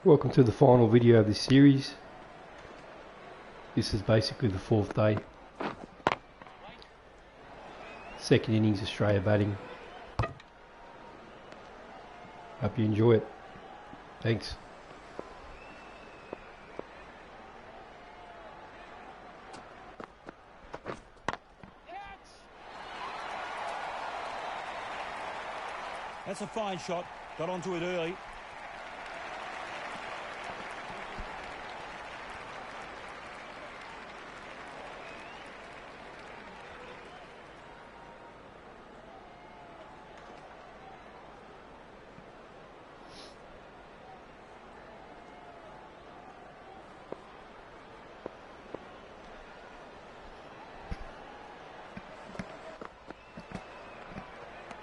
Welcome to the final video of this series. This is basically the fourth day. Second innings, Australia batting. Hope you enjoy it. Thanks. That's a fine shot. Got onto it early.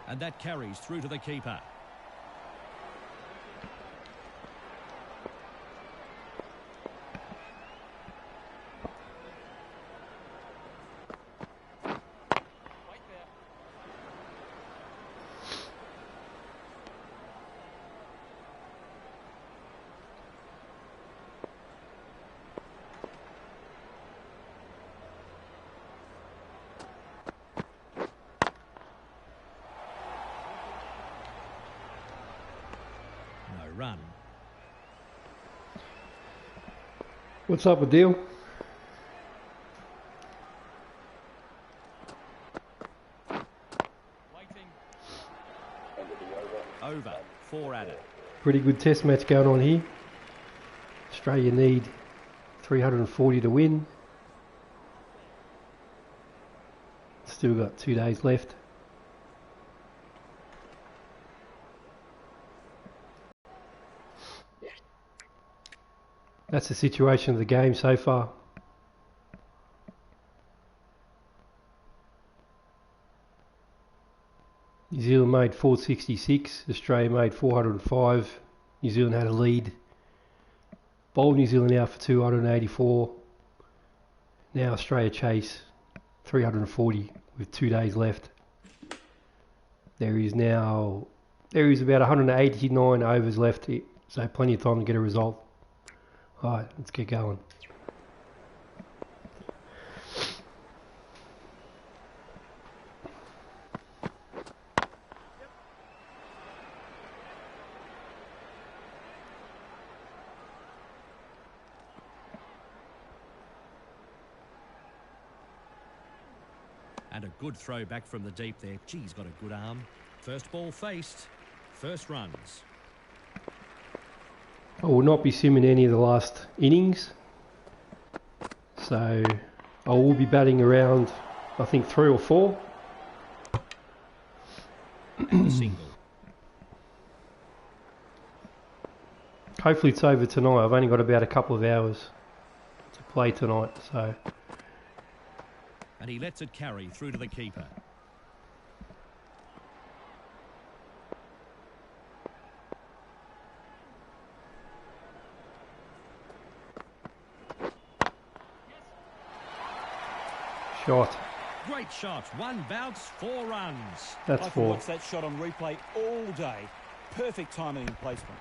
And that carries through to the keeper. Run. What's up, Adil? Over. 4 at it. Pretty good test match going on here. Australia need 340 to win. Still got 2 days left. That's the situation of the game so far. New Zealand made 466, Australia made 405. New Zealand had a lead. Bowled New Zealand out for 284. Now Australia chase 340 with 2 days left. There is about 189 overs left, so plenty of time to get a result. Alright, let's get going. And a good throw back from the deep there. Gee, he's got a good arm. First ball faced. First runs. I will not be simming any of the last innings, so I will be batting around, I think, 3 or 4. And a single. Hopefully it's over tonight. I've only got about a couple of hours to play tonight, so. And he lets it carry through to the keeper. Shot. Great shot. 1 bounce, 4 runs. That's 4. I can watch that shot on replay all day. Perfect timing and placement.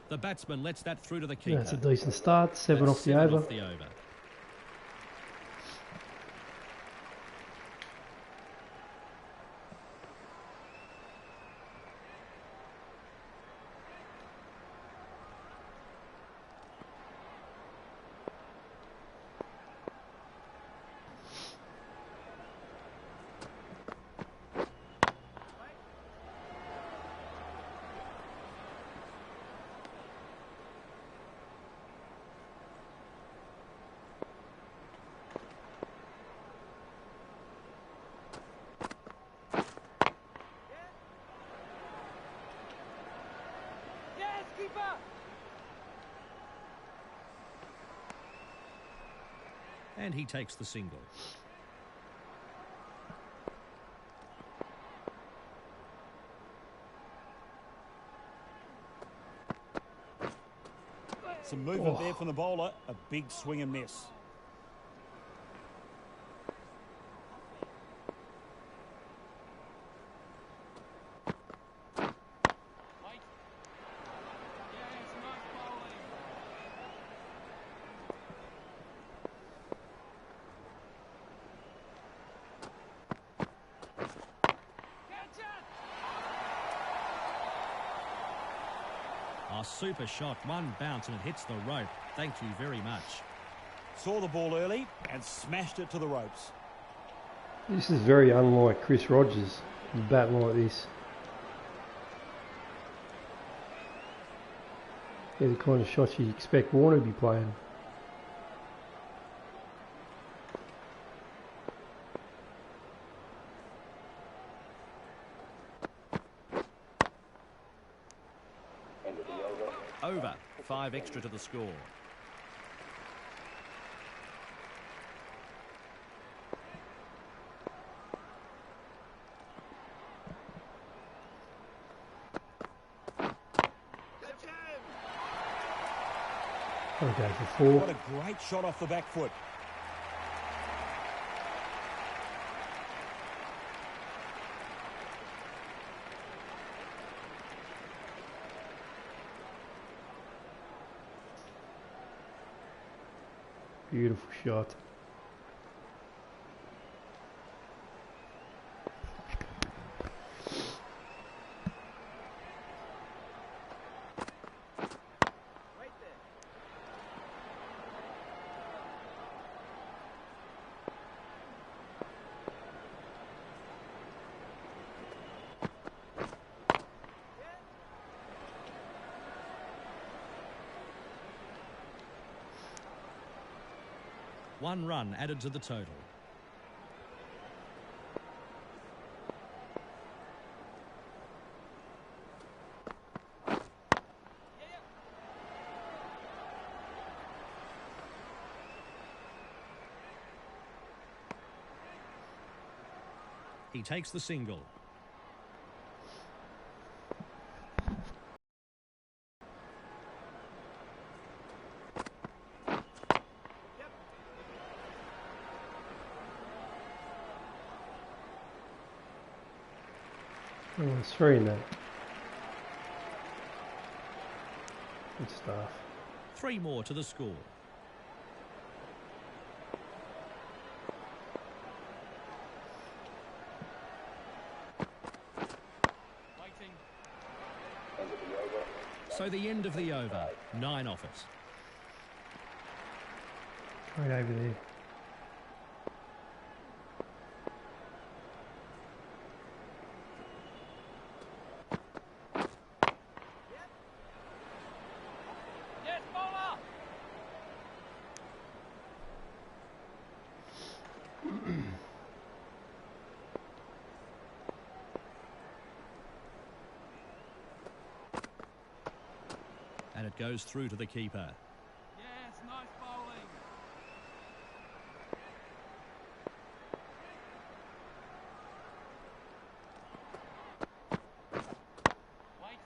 The batsman lets that through to the keeper. That's a decent start. 7 That's off the 7 over. off the over. And he takes the single. Some movement there from the bowler. A big swing and miss. A super shot, one bounce and it hits the rope. Thank you very much. Saw the ball early and smashed it to the ropes. This is very unlike Chris Rogers, batting like this. They're the kind of shots you'd expect Warner to be playing. Over. 5 extra to the score. I'll go for 4. What a great shot off the back foot. Beautiful shot. One run added to the total. He takes the single. Oh, it's 3 in that. Good stuff. 3 more to the score. So the end of the over. 9 off it. Right over there. And it goes through to the keeper. Yes, nice bowling. Wait.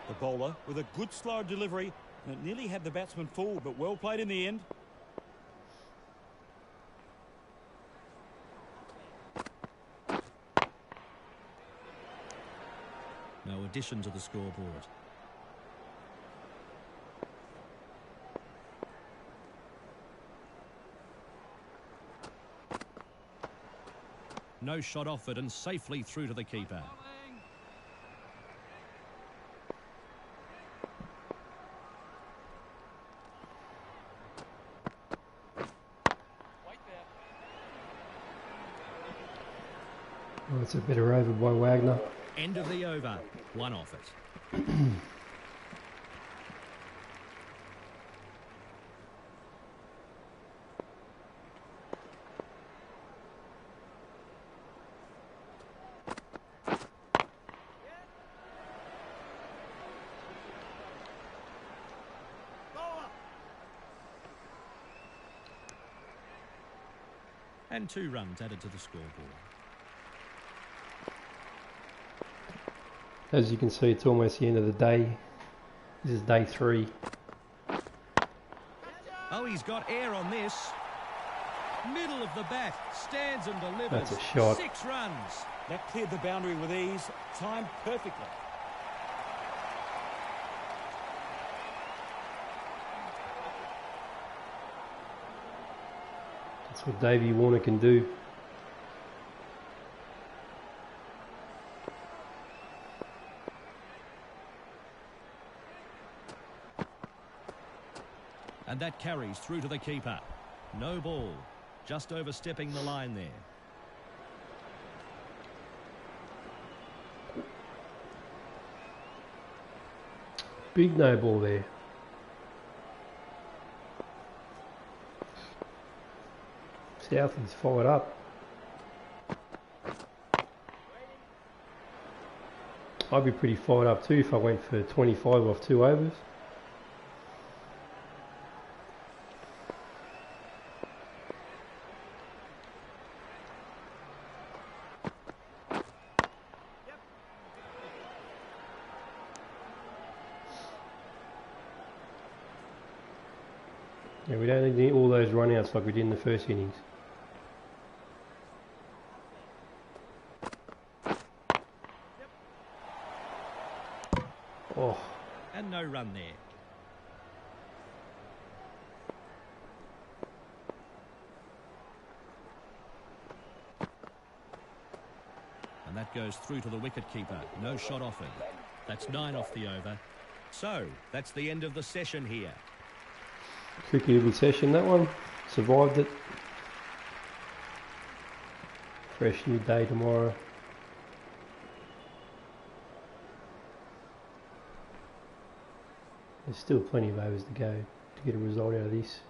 The bowler with a good slow delivery. And it nearly had the batsman fooled, but well played in the end. No addition to the scoreboard. No shot offered and safely through to the keeper. Oh, it's a better over by Wagner. End of the over. 1 off it. And 2 runs added to the scoreboard. As you can see, it's almost the end of the day. This is day 3. Oh, he's got air on this. Middle of the bat, stands and delivers. That's a shot. 6 runs. That cleared the boundary with ease, timed perfectly. That's what Davey Warner can do. And that carries through to the keeper. No ball. Just overstepping the line there. Big no ball there. Southie's fired up. I'd be pretty fired up too if I went for 25 off 2 overs. Yeah, we don't need all those run-outs like we did in the first innings. Oh, And no run there. And that goes through to the wicket-keeper. No shot offered. That's 9 off the over. So, that's the end of the session here. cricketable session that one. Survived it. Fresh new day tomorrow. There's still plenty of overs to go to get a result out of this.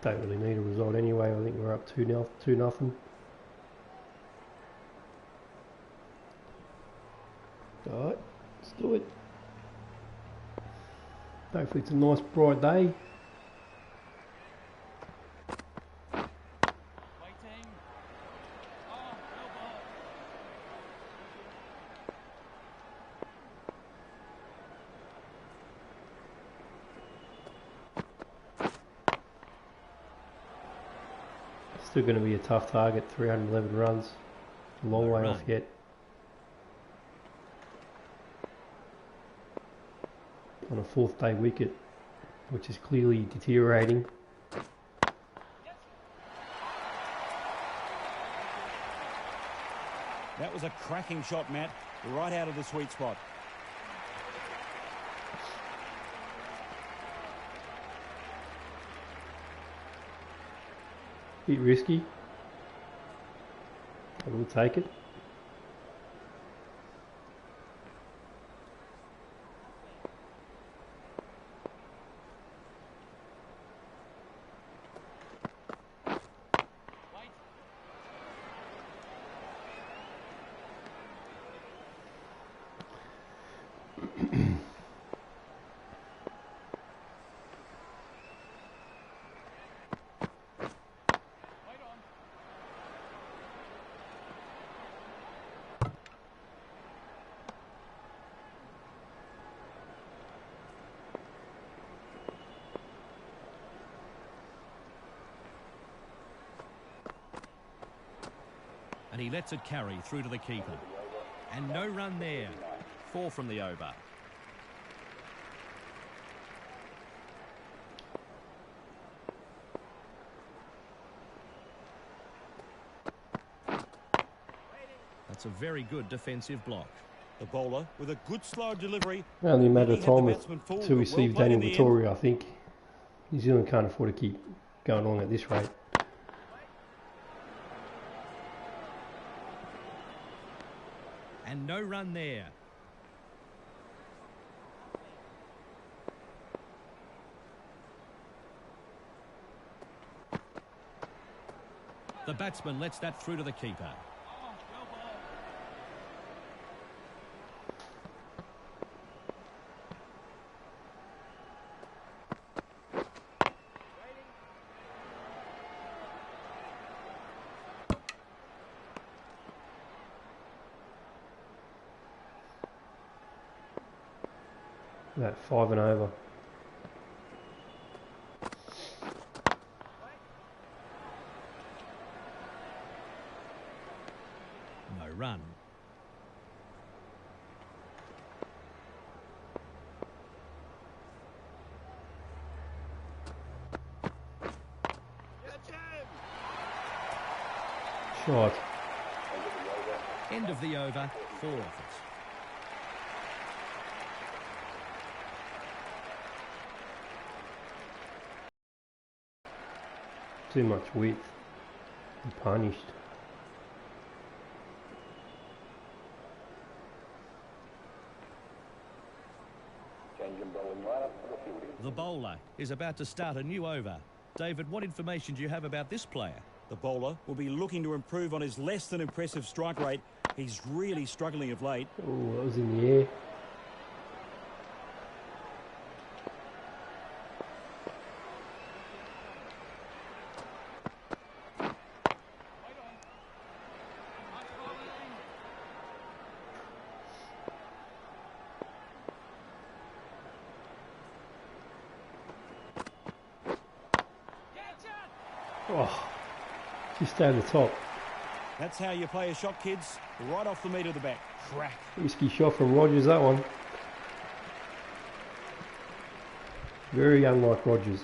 Don't really need a result anyway. I think we're up 2-0. Alright, let's do it. Hopefully it's a nice bright day. Waiting. Oh, no ball. Still going to be a tough target, 311 runs. A long way off yet. On a 4th day wicket, which is clearly deteriorating. That was a cracking shot, Matt, right out of the sweet spot. Bit risky, but we'll take it. Wait. Wait on. And he lets it carry through to the keeper. And no run there. 4 from the over. That's a very good defensive block. The bowler with a good slow delivery. Only a matter of Really had the time batsman fooled, until we but see well played Daniel in the end. Vittoria, I think. New Zealand can't afford to keep going on at this rate. And no run there. The batsman lets that through to the keeper. Oh, no ball. That 5 and over. No run. Shot. End of the over, 4 off it. Too much width. And punished. The bowler is about to start a new over. David, what information do you have about this player? The bowler will be looking to improve on his less than impressive strike rate. He's really struggling of late. Oh, that was in the air. Oh, just down the top. That's how you play a shot, kids. Right off the meat of the bat. Crack. Risky shot from Rogers, that one. Very unlike Rogers.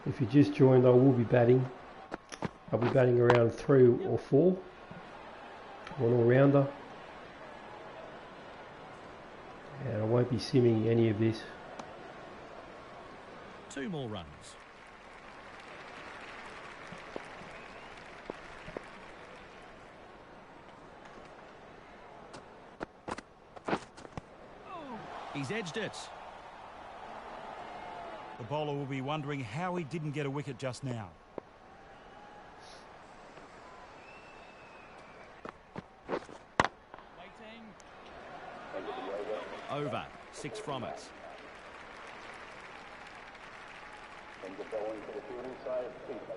If you just joined, I will be batting. I'll be batting around 3 or 4. One all-rounder. And I won't be simming any of this. 2 more runs. He's edged it. The bowler will be wondering how he didn't get a wicket just now. Over. 6 from it.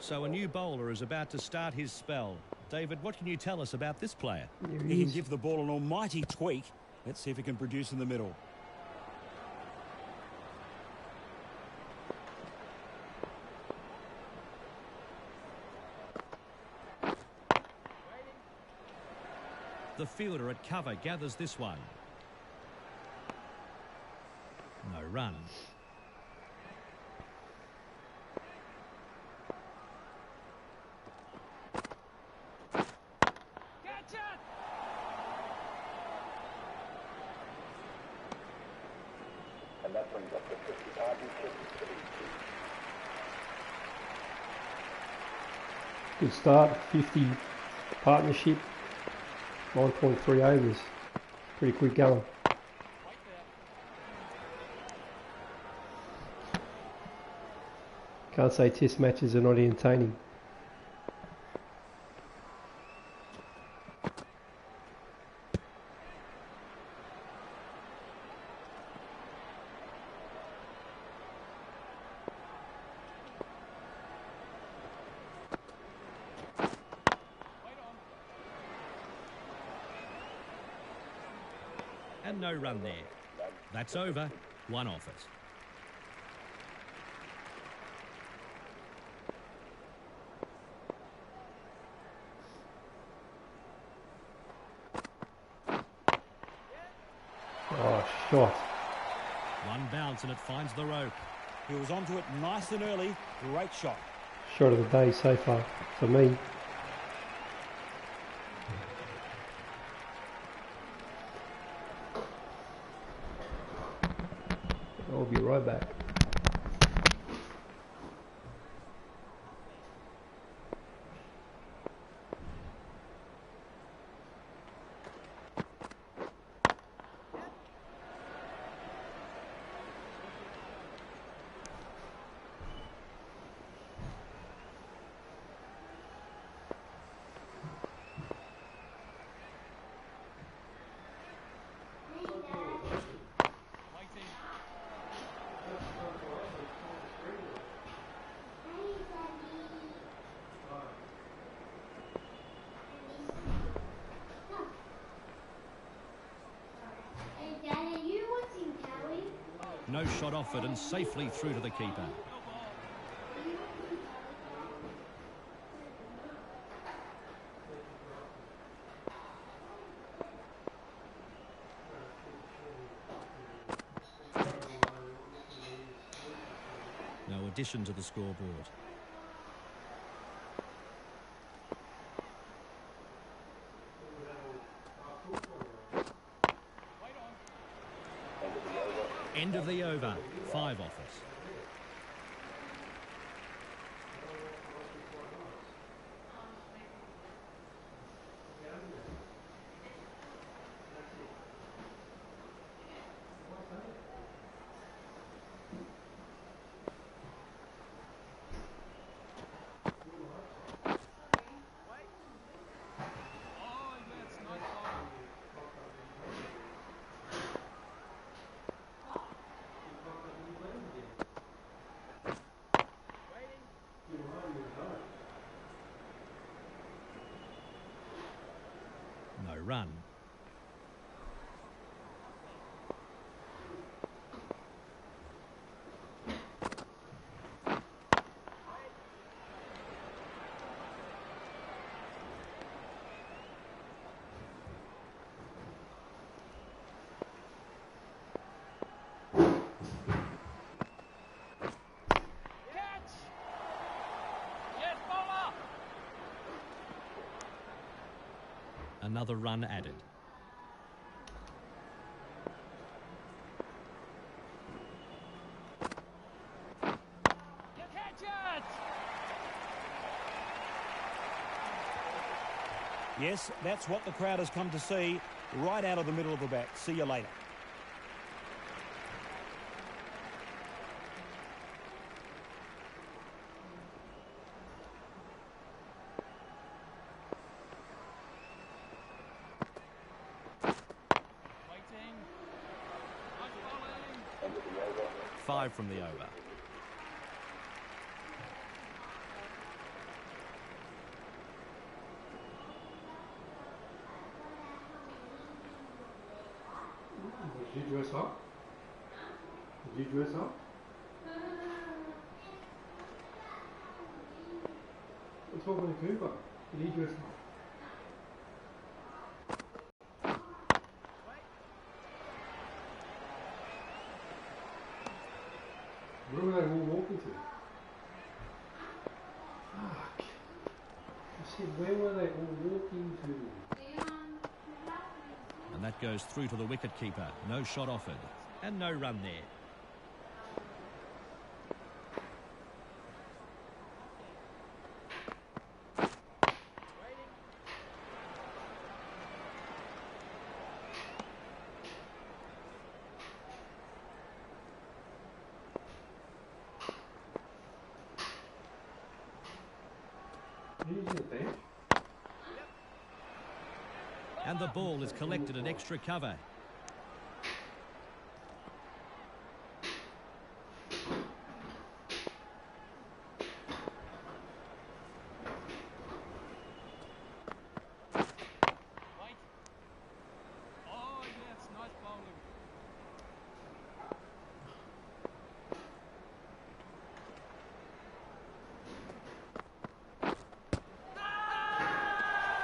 So a new bowler is about to start his spell. David, what can you tell us about this player? He can give the ball an almighty tweak. Let's see if he can produce in the middle. The fielder at cover gathers this one. No run. Catch it! And that brings up the 50 partnership. Good start, 50 partnership, 9.3 overs. Pretty quick going. Can't say test matches are not entertaining. And no run there. That's over. 1 off it. Oh, shot. 1 bounce and it finds the rope. He was onto it nice and early. Great shot. Shot of the day so far for me. I'll be right back. No shot offered and safely through to the keeper. No addition to the scoreboard. End of the over. 5 offers. Oh, yes, nice bowling. No run. Catch! Yes, bowler! Another run added. You catch it! Yes, that's what the crowd has come to see, right out of the middle of the bat. See you later. Waiting. Nice bowling. 5 from the over. Did you dress up? Did you dress up? I'm talking to Cooper. Did he dress up? Where were they all walking to? Fuck. I said, where were they all walking to? And that goes through to the wicket keeper. No shot offered. And no run there. He's the bench. And the ball is collected at extra cover. Wait. Oh, yes, nice bowling.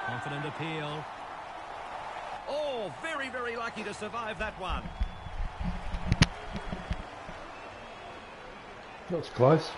Confident appeal. Oh, very, very lucky to survive that one. That's close.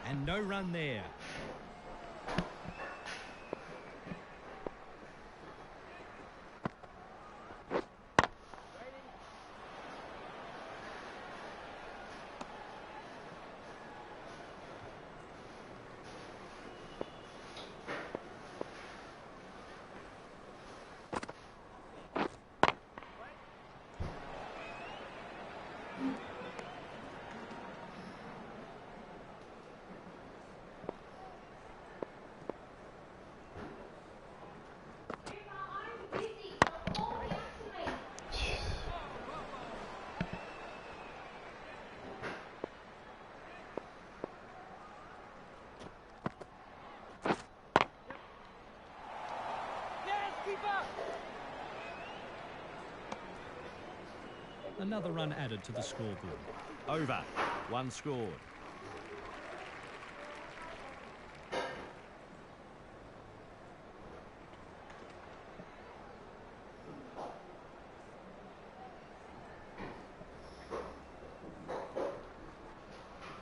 And no run there. Another run added to the scoreboard. Over. One scored.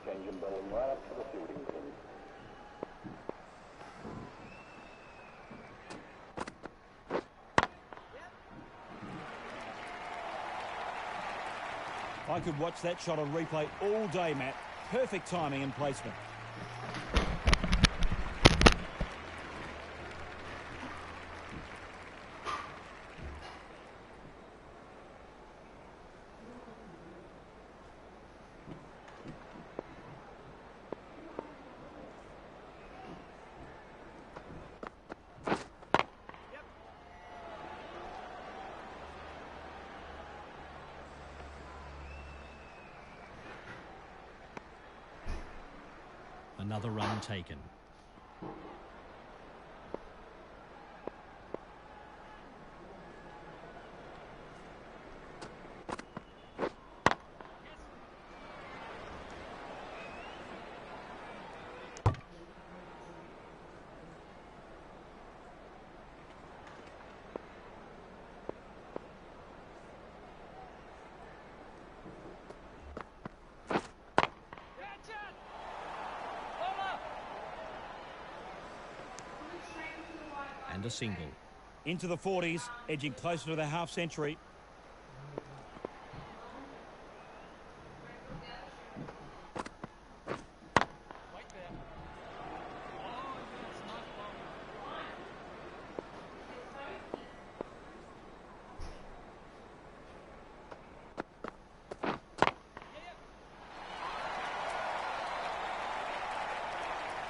Change and bowling right up to the fielding, please. I could watch that shot on replay all day, Matt. Perfect timing and placement. Another run taken. And a single. Into the 40s, edging closer to the half century. Right there. Oh, yes, nice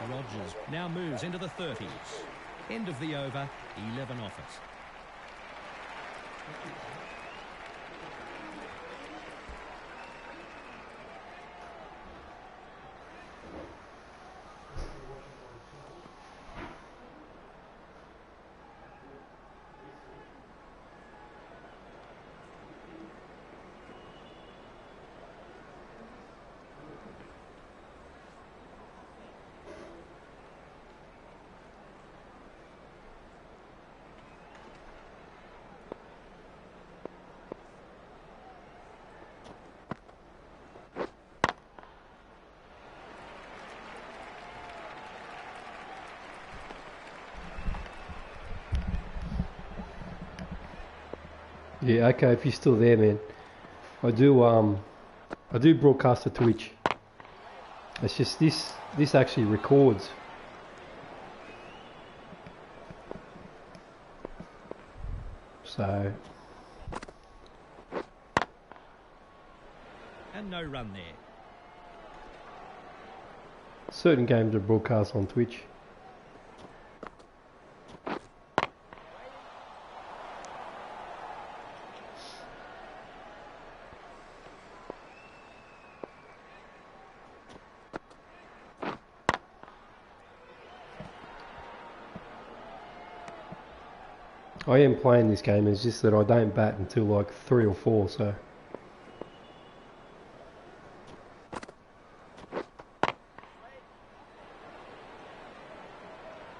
bowling. Rogers now moves into the 30s. End of the over, 11 off it. Yeah, okay, if you're still there, man. I do broadcast to Twitch. It's just this actually records. So And no run there. certain games are broadcast on Twitch. I am playing this game, it's just that I don't bat until like 3 or 4, so...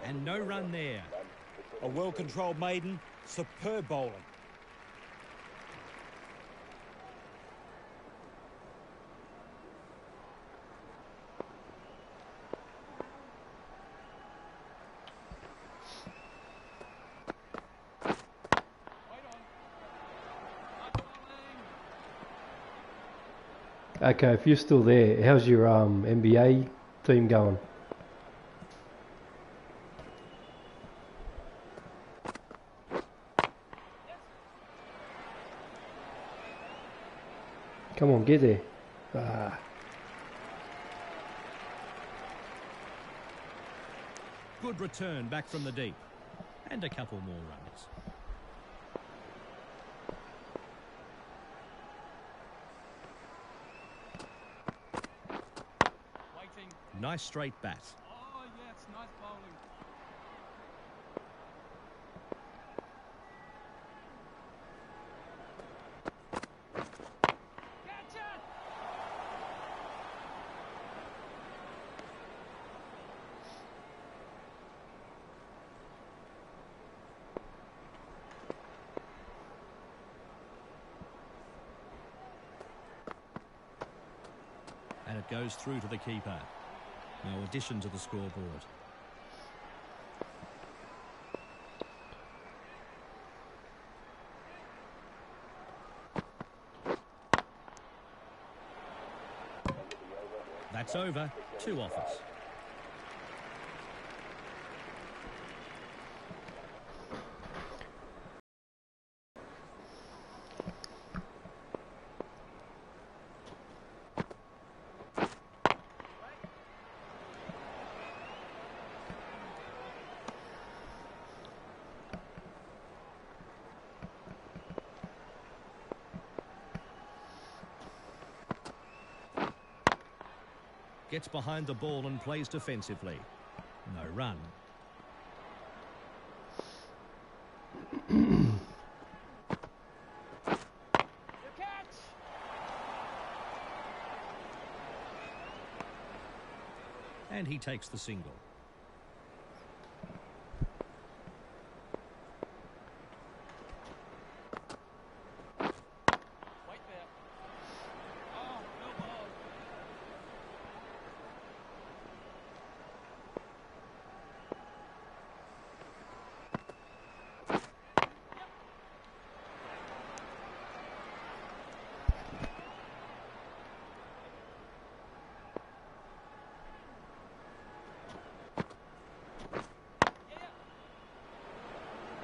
And no run there. A well-controlled maiden, superb bowling. Okay, if you're still there, how's your NBA team going? Come on, get there. Ah. Good return back from the deep. And a couple more runs. Waiting. Nice straight bat. Oh, yes, nice bowling. it goes through to the keeper. No addition to the scoreboard. That's over. 2 offers. Gets behind the ball and plays defensively. No run. And he takes the single. Wait there. Oh, no ball.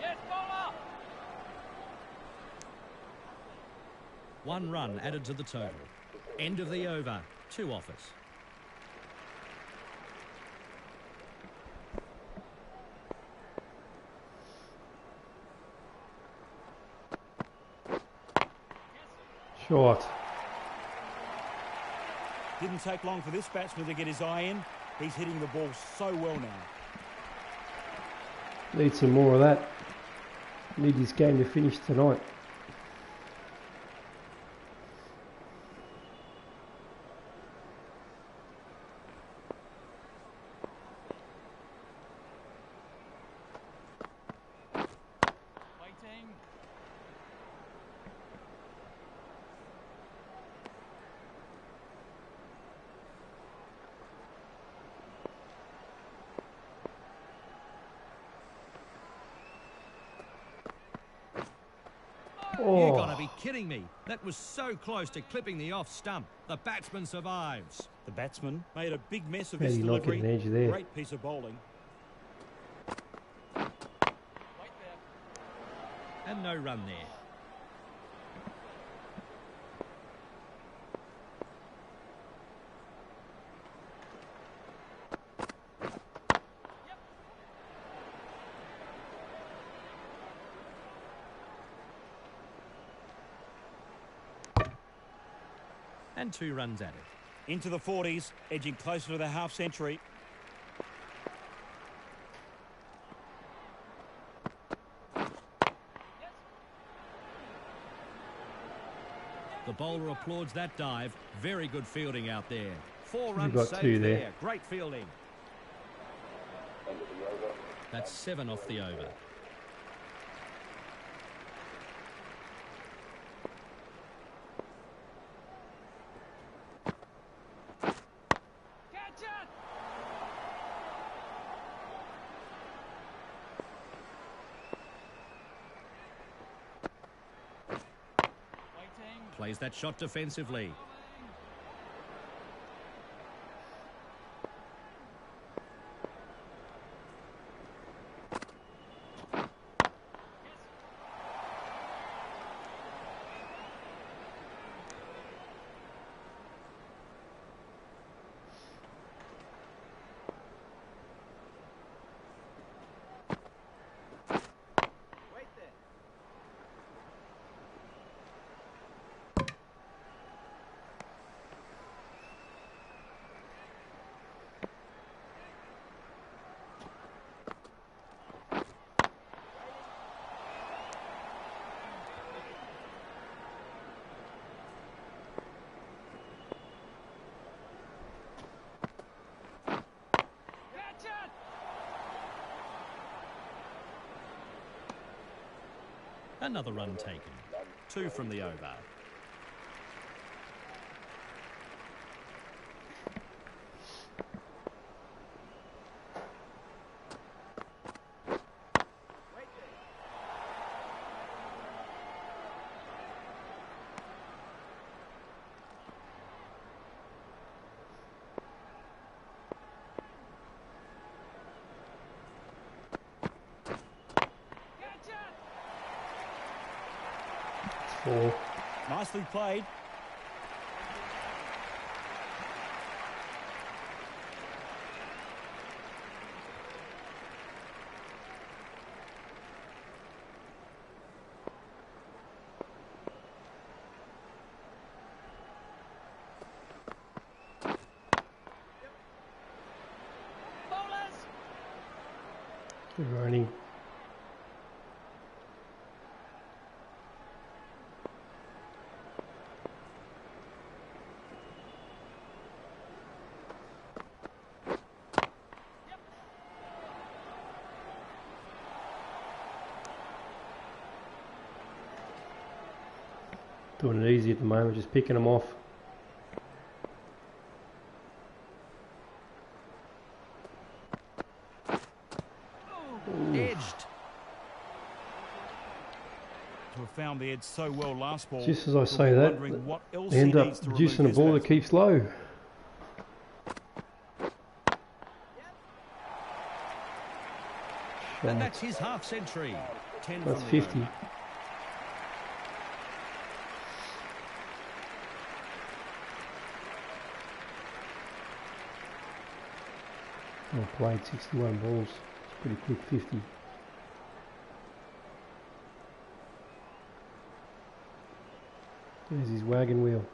Yes, bowler. 1 run added to the total. End of the over. 2 offers. Short. Didn't take long for this batsman to get his eye in. He's hitting the ball so well now. Need some more of that. Need this game to finish tonight. Waiting. You've got to Oh, be kidding me. That was so close to clipping the off stump. The batsman survives. The batsman made a big mess of how his do you not get delivery. an edge there? Great piece of bowling. Wait there. And no run there. And 2 runs added. Into the 40s, edging closer to the half century. The bowler applauds that dive. Very good fielding out there. 4 runs got saved 2 there. there. Great fielding. End of the over. That's 7 off the over. Catch it. Waiting. Plays that shot defensively. Bowling. Wait there. Catch it. Another run taken. 2 from the over. 4. Nicely played. Good running. Doing it easy at the moment, just picking them off. Edged. To have found the edge so well last ball. Just as I we'll say be that, wondering what else they he end needs up to producing a remove ball his that keeps low. And that's his half century. 10 That's from the 50. over. Well played, 61 balls. It's pretty quick 50. There's his wagon wheel.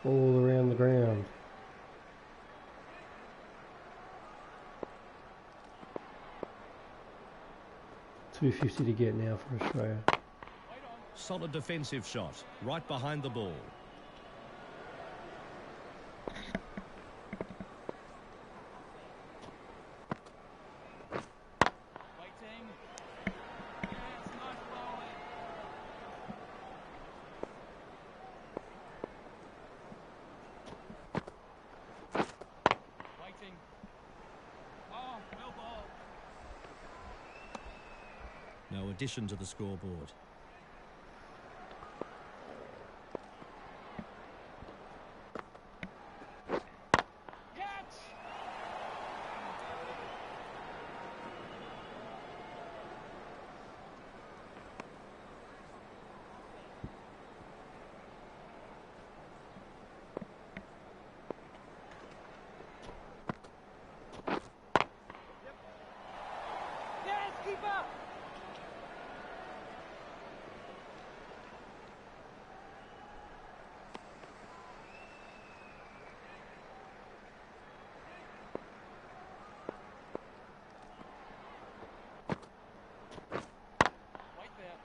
All around the ground. $250 to get now for Australia. Solid defensive shot. Right behind the ball. No addition to the scoreboard.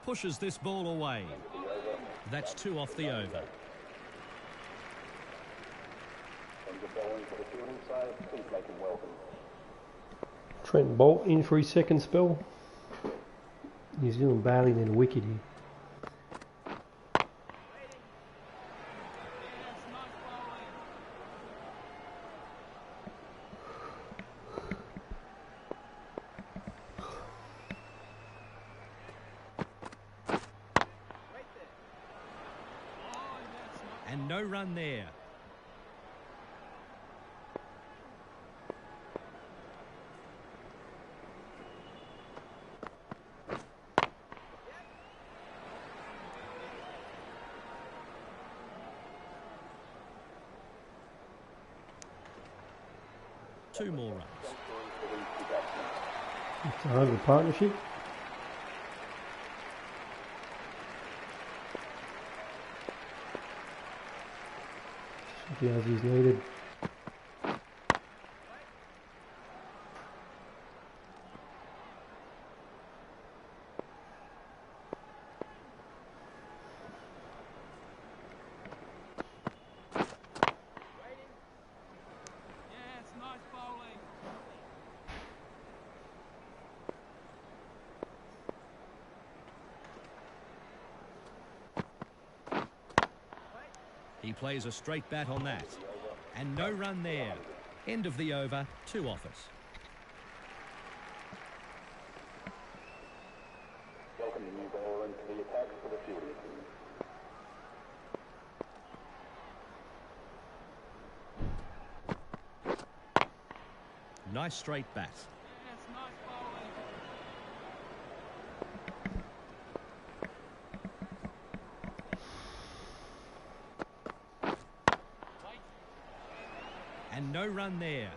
Pushes this ball away. That's 2 off the over. And the ball into the fielding side, please make him welcome. Trent Bolt in for his second spell. New Zealand battling in a wicket here. And no run there. Two more runs. It's a 100 partnership. As he's needed. He plays a straight bat on that. And no run there. End of the over, 2 off it. Welcome the new ball into the attack for the fielding team. Nice straight bat. No run there.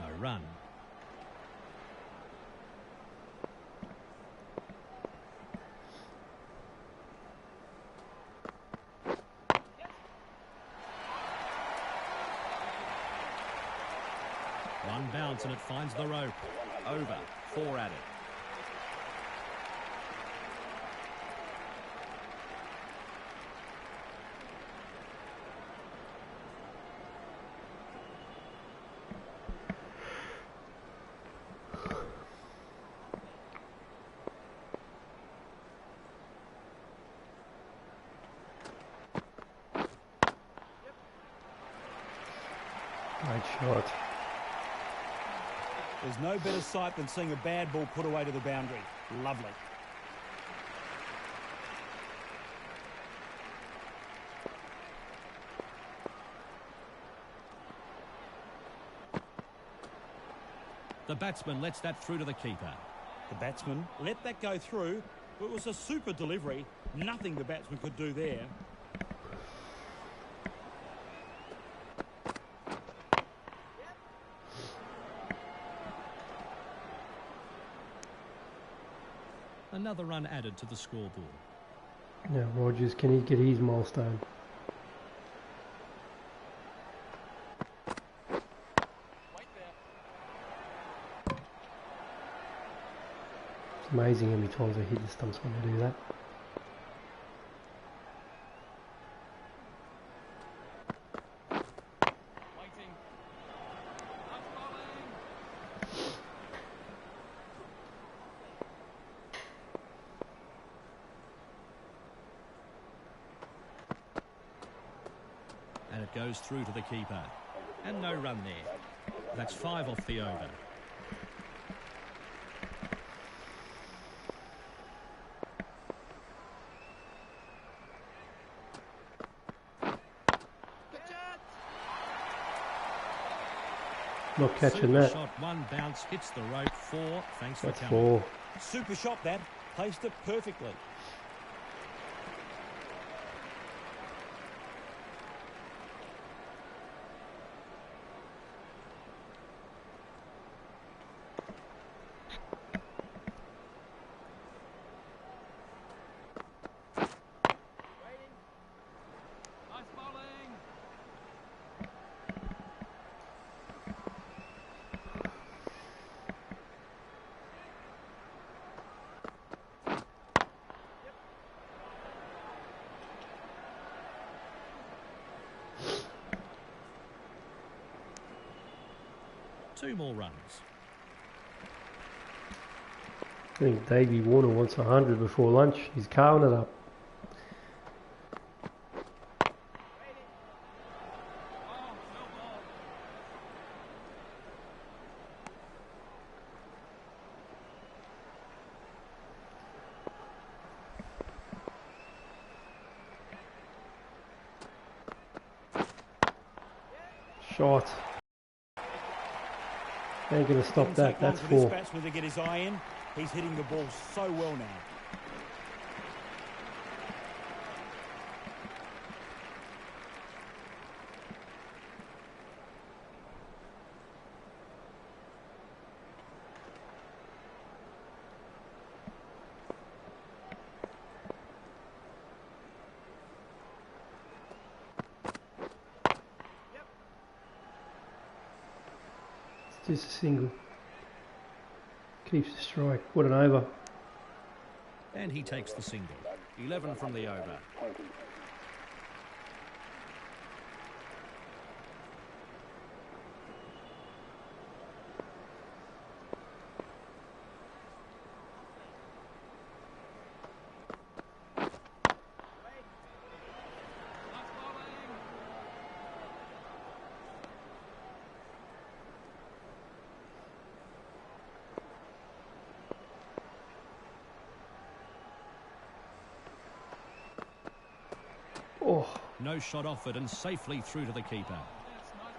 No run. One bounce and it finds the rope. Over. 4 added. Great shot. There's no better sight than seeing a bad ball put away to the boundary. Lovely. The batsman lets that through to the keeper. The batsman let that go through. It was a super delivery. Nothing the batsman could do there. Another run added to the scoreboard. Now Rogers, can he get his milestone? It's amazing how many times I hit the stumps when I do that. And it goes through to the keeper. And no run there. That's 5 off the over. Not catching Super that. shot, one bounce, hits the rope. 4, thanks for That's coming. 4. Super shot that. Placed it perfectly. Nice bowling. Two more runs. I think Davey Warner wants 100 before lunch. He's carving it up. Oh, no ball. Shot. Ain't gonna stop Didn't that. take long That's for this 4. batsman to get his eye in. He's hitting the ball so well now. It's just a single. Keeps the strike. What an over. And he takes the single. 11 from the over. No shot offered and safely through to the keeper. Yes, nice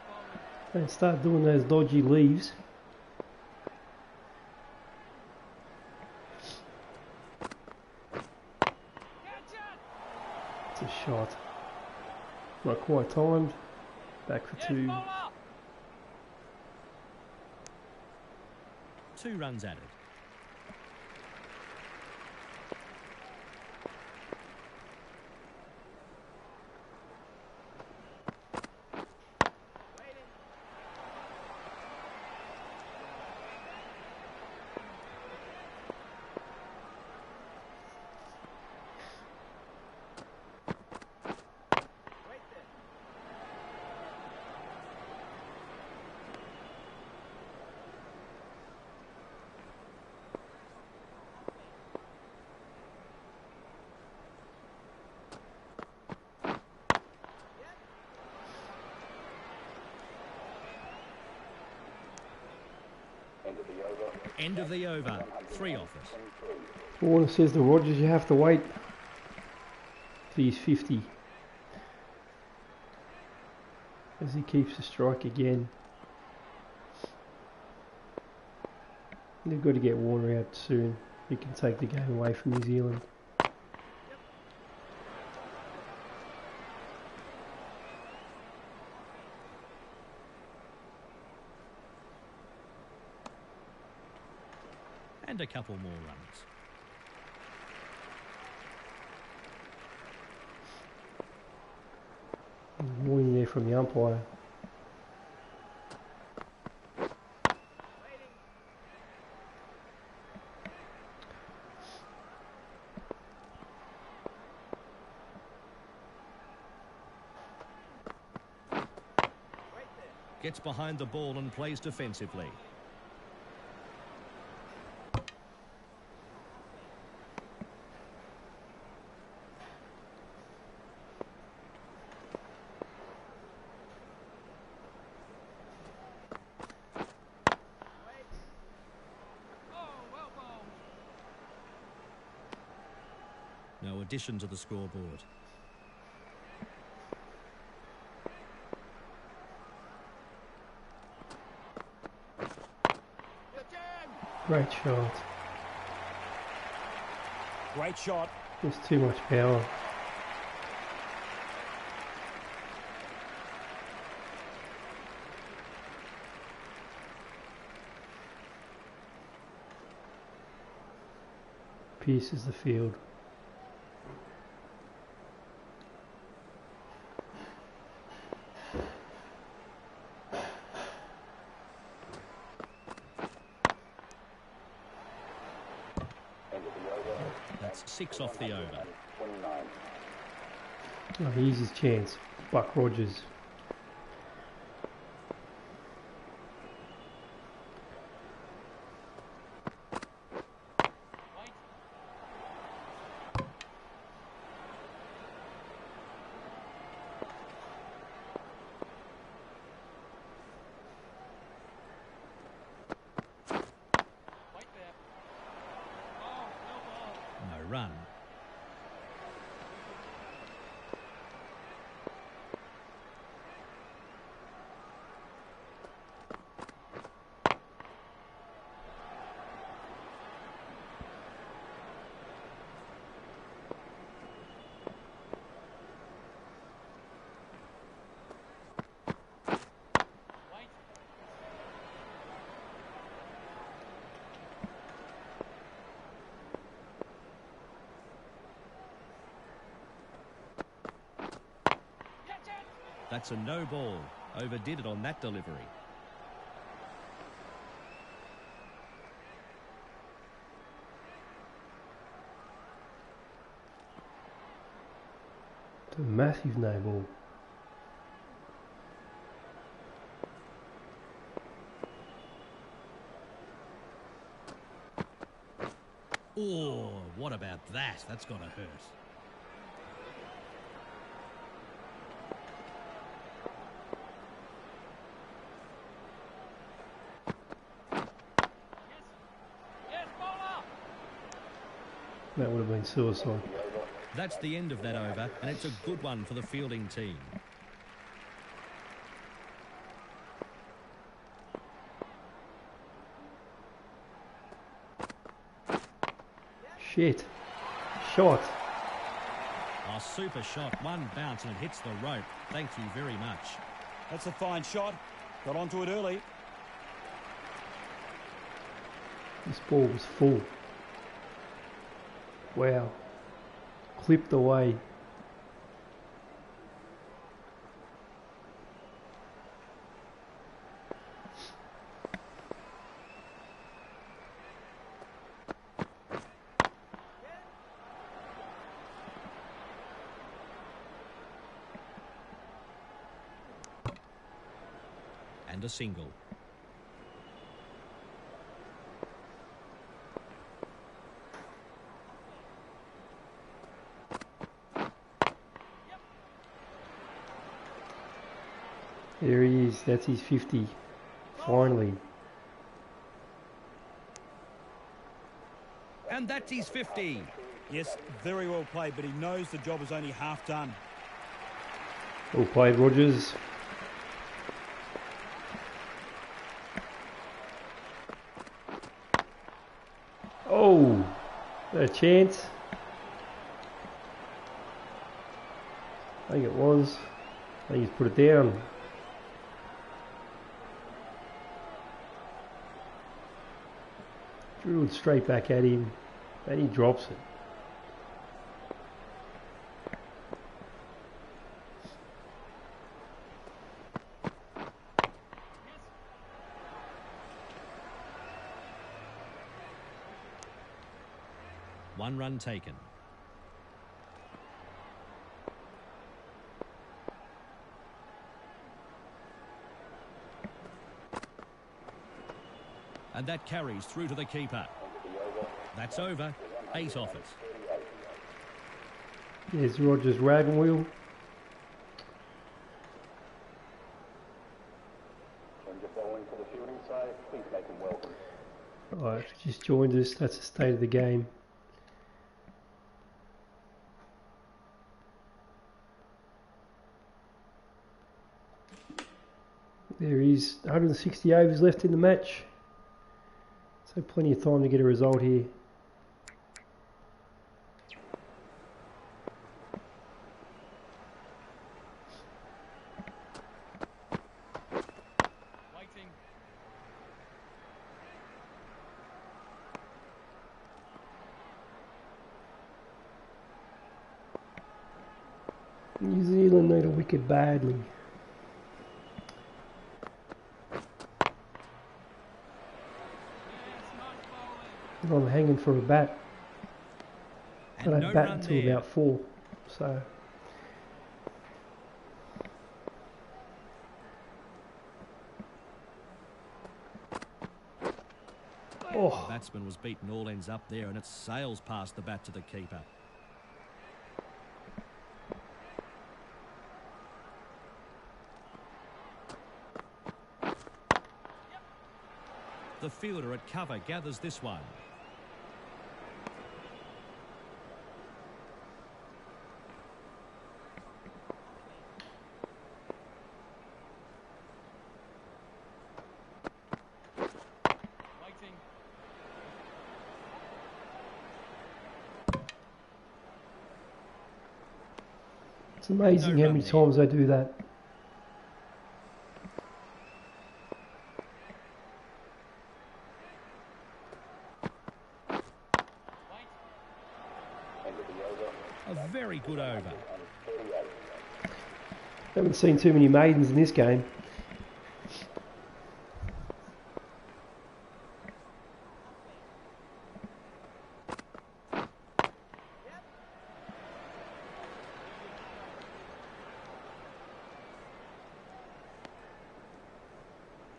bowling. And start doing those dodgy leaves. Catch it! It's a shot. Not quite timed. Back for Yes, two. bowler! 2 runs added. Waiting. Wait there. End of the over. End of the over. 3 off it. 23. Warner says to Rogers, you have to wait till he's 50. As he keeps the strike again. They've got to get Warner out soon. He can take the game away from New Zealand. And a couple more runs. Warning there from the umpire. Waiting. Wait there. Gets behind the ball and plays defensively. Wait. Oh, well bowled. No addition to the scoreboard. The jam! Great shot. Great shot. Just too much power. Pierces the field. End of the over. That's 6 off the over. 29. Oh, here's his chance. Buck Rogers. Wait. Wait there. Oh, well bowled. No run. Wait. Catch it! That's a no ball. Overdid it on that delivery. It's a massive no ball. Oh, what about that? That's got to hurt. Yes. Yes, bowler! That would have been suicide. The over. That's the end of that over, and it's a good one for the fielding team. Shit. Shot. A super shot, one bounce and it hits the rope. Thank you very much. That's a fine shot. Got onto it early. This ball was full. Wow. Clipped away. And a single. There he is. That's his 50. Finally. And that's his 50. Yes, very well played, but he knows the job is only half done. Well played, Rogers. Oh, a chance. I think it was. I think he's put it down. Drilled straight back at him, and he drops it. One run taken. And that carries through to the keeper. That's over. 8 off it. There's Rogers' wagon wheel. Change of bowling to the fielding side. Please make him welcome. Alright, if you just joined us, that's the state of the game. There is 160 overs left in the match. So plenty of time to get a result here. Waiting. New Zealand need a wicket badly. Yes, nice bowling. And I'm hanging for a bat. I And don't no bat run until there. about 4. So The oh, batsman was beaten all ends up there, and it sails past the bat to the keeper. The fielder at cover gathers this one. Waiting. it's amazing No how run many there. times they do that. Wait. End of the over. A very good over. 38. Haven't seen too many maidens in this game.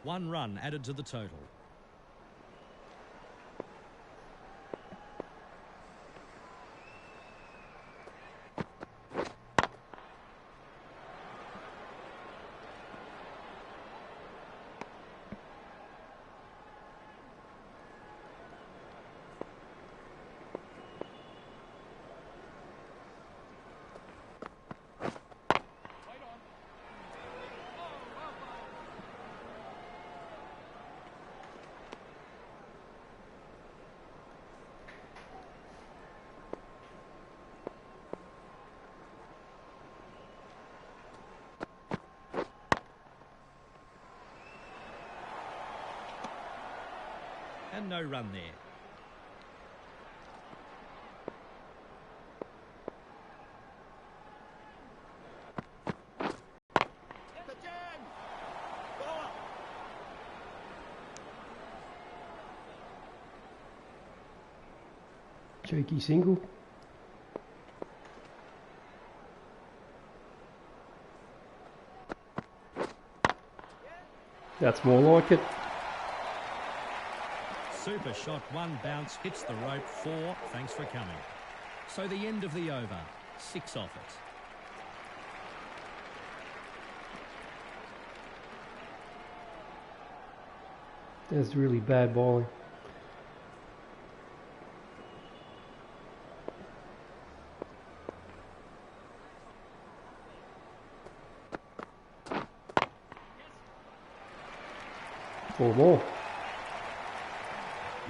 One run added to the total. And no run there. Cheeky single. That's more like it. Super shot, one bounce, hits the rope, 4, thanks for coming. So the end of the over, 6 off it. That's really bad bowling. Four more.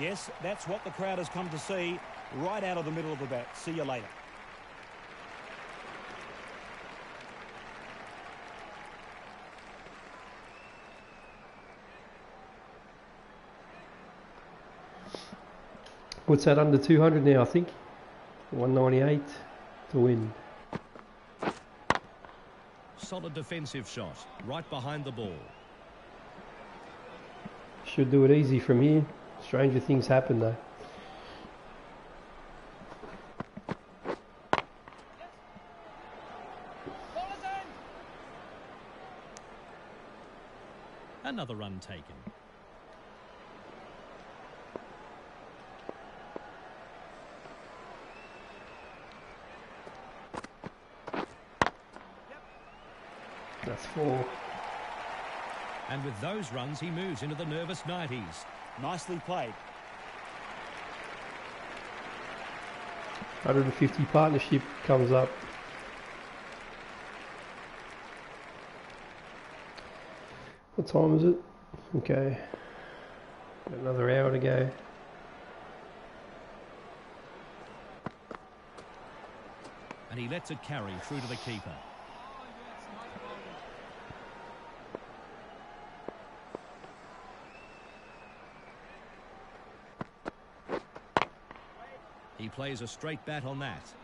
Yes, that's what the crowd has come to see, right out of the middle of the bat. See you later. What's that, under 200 now, I think? 198 to win. Solid defensive shot, right behind the ball. Should do it easy from here. Stranger things happen though. Another run taken. That's 4. And with those runs, he moves into the nervous 90s. Nicely played. 150 partnership comes up. What time is it? Okay. Got another hour to go. And he lets it carry through to the keeper. He plays a straight bat on that.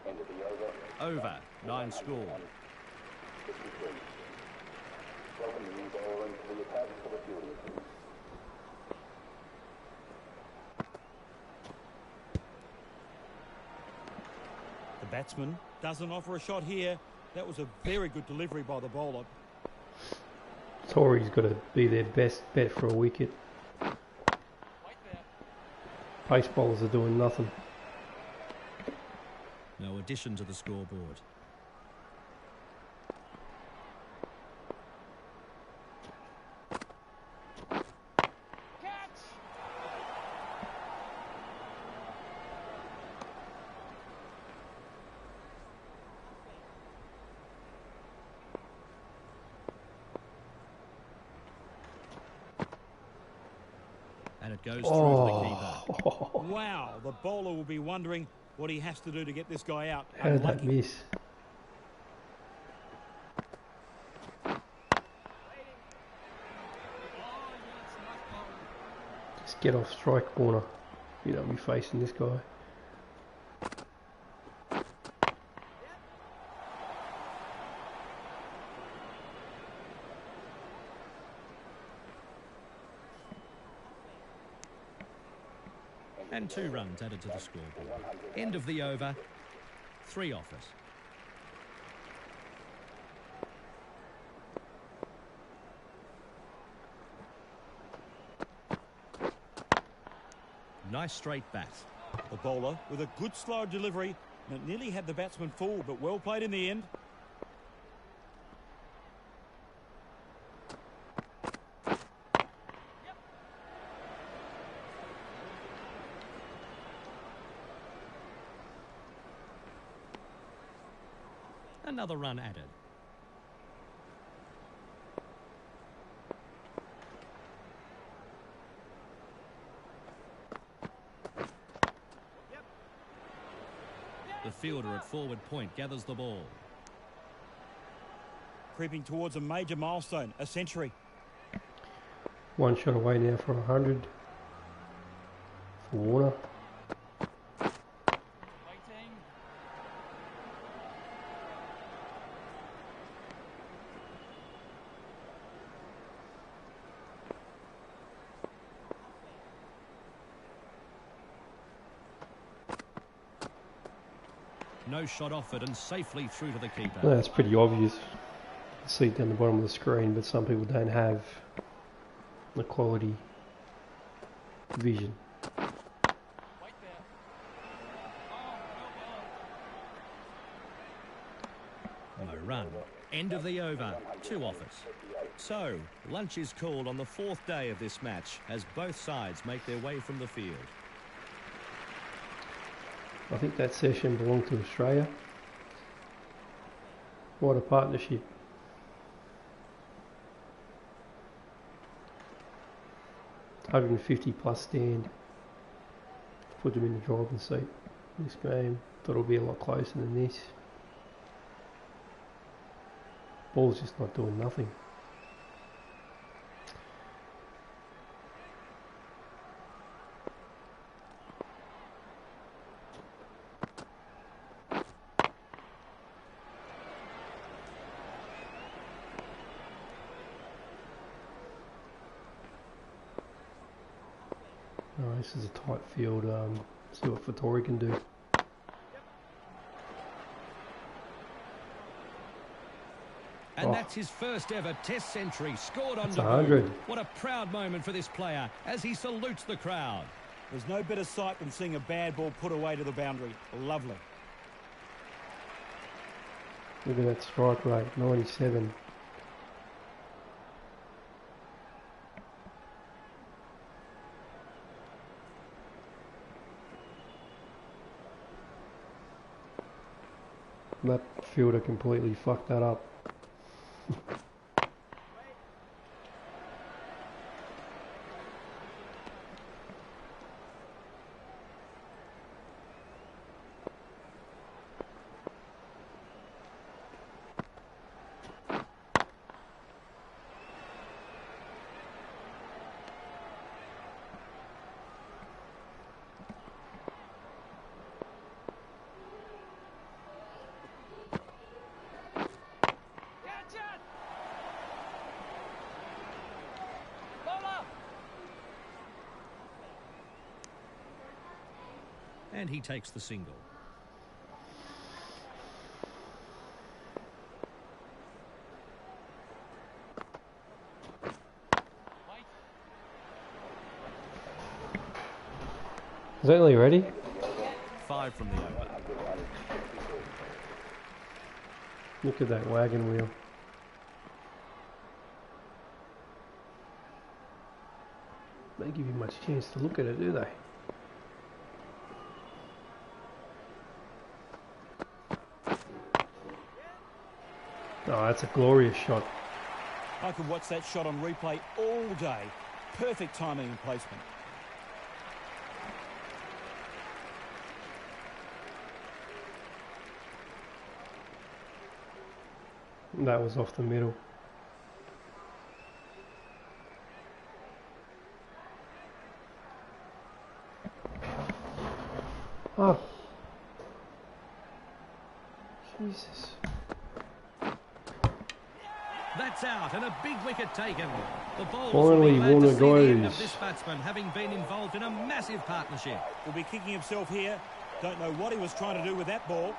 End of the over. Over, 9 scored. 53. Welcome the new bowler into the attack for the fielding. The batsman doesn't offer a shot here. That was a very good delivery by the bowler. Tory's got to be their best bet for a wicket. Pace bowlers are doing nothing. No addition to the scoreboard. And it goes through to the keeper. Wow, the bowler will be wondering what he has to do to get this guy out. How did that Unlucky. miss? Just get off strike corner. You don't be facing this guy. And 2 runs added to the scoreboard. End of the over, 3 off it. Nice straight bat. The bowler with a good slow delivery. And it nearly had the batsman fooled, but well played in the end. Another run added. The fielder at forward point gathers the ball. Creeping towards a major milestone, a century. One shot away now for 100 for Warner. Waiting. No shot offered and safely through to the keeper. No, that's pretty obvious. You see it down the bottom of the screen, but some people don't have the quality vision. Wait there. Oh, No run. End of the over. 2 offers. So, lunch is called on the 4th day of this match as both sides make their way from the field. I think that session belonged to Australia. What a partnership. $150 plus stand. Put them in the driving seat this game. Thought it'll be a lot closer than this. Ball's just not doing nothing. Oh, this is a tight field. See what Fattori can do. And that's his first ever Test century scored on That's debut. 100. What a proud moment for this player as he salutes the crowd. There's no better sight than seeing a bad ball put away to the boundary. Lovely. Look at that strike rate, 97. That fielder completely fucked that up. catch it! Bowler! And he takes the single. Wait. Is that nearly ready? 5 from the over. Look at that wagon wheel. They give you much chance to look at it, do they? Oh, that's a glorious shot. I could watch that shot on replay all day. Perfect timing and placement. That was off the middle. Oh. Jesus. That's out and a big wicket taken. The bowlers Finally, will be glad Warner to see the end goes. of this batsman having been involved in a massive partnership. Will be kicking himself here. Don't know what he was trying to do with that ball.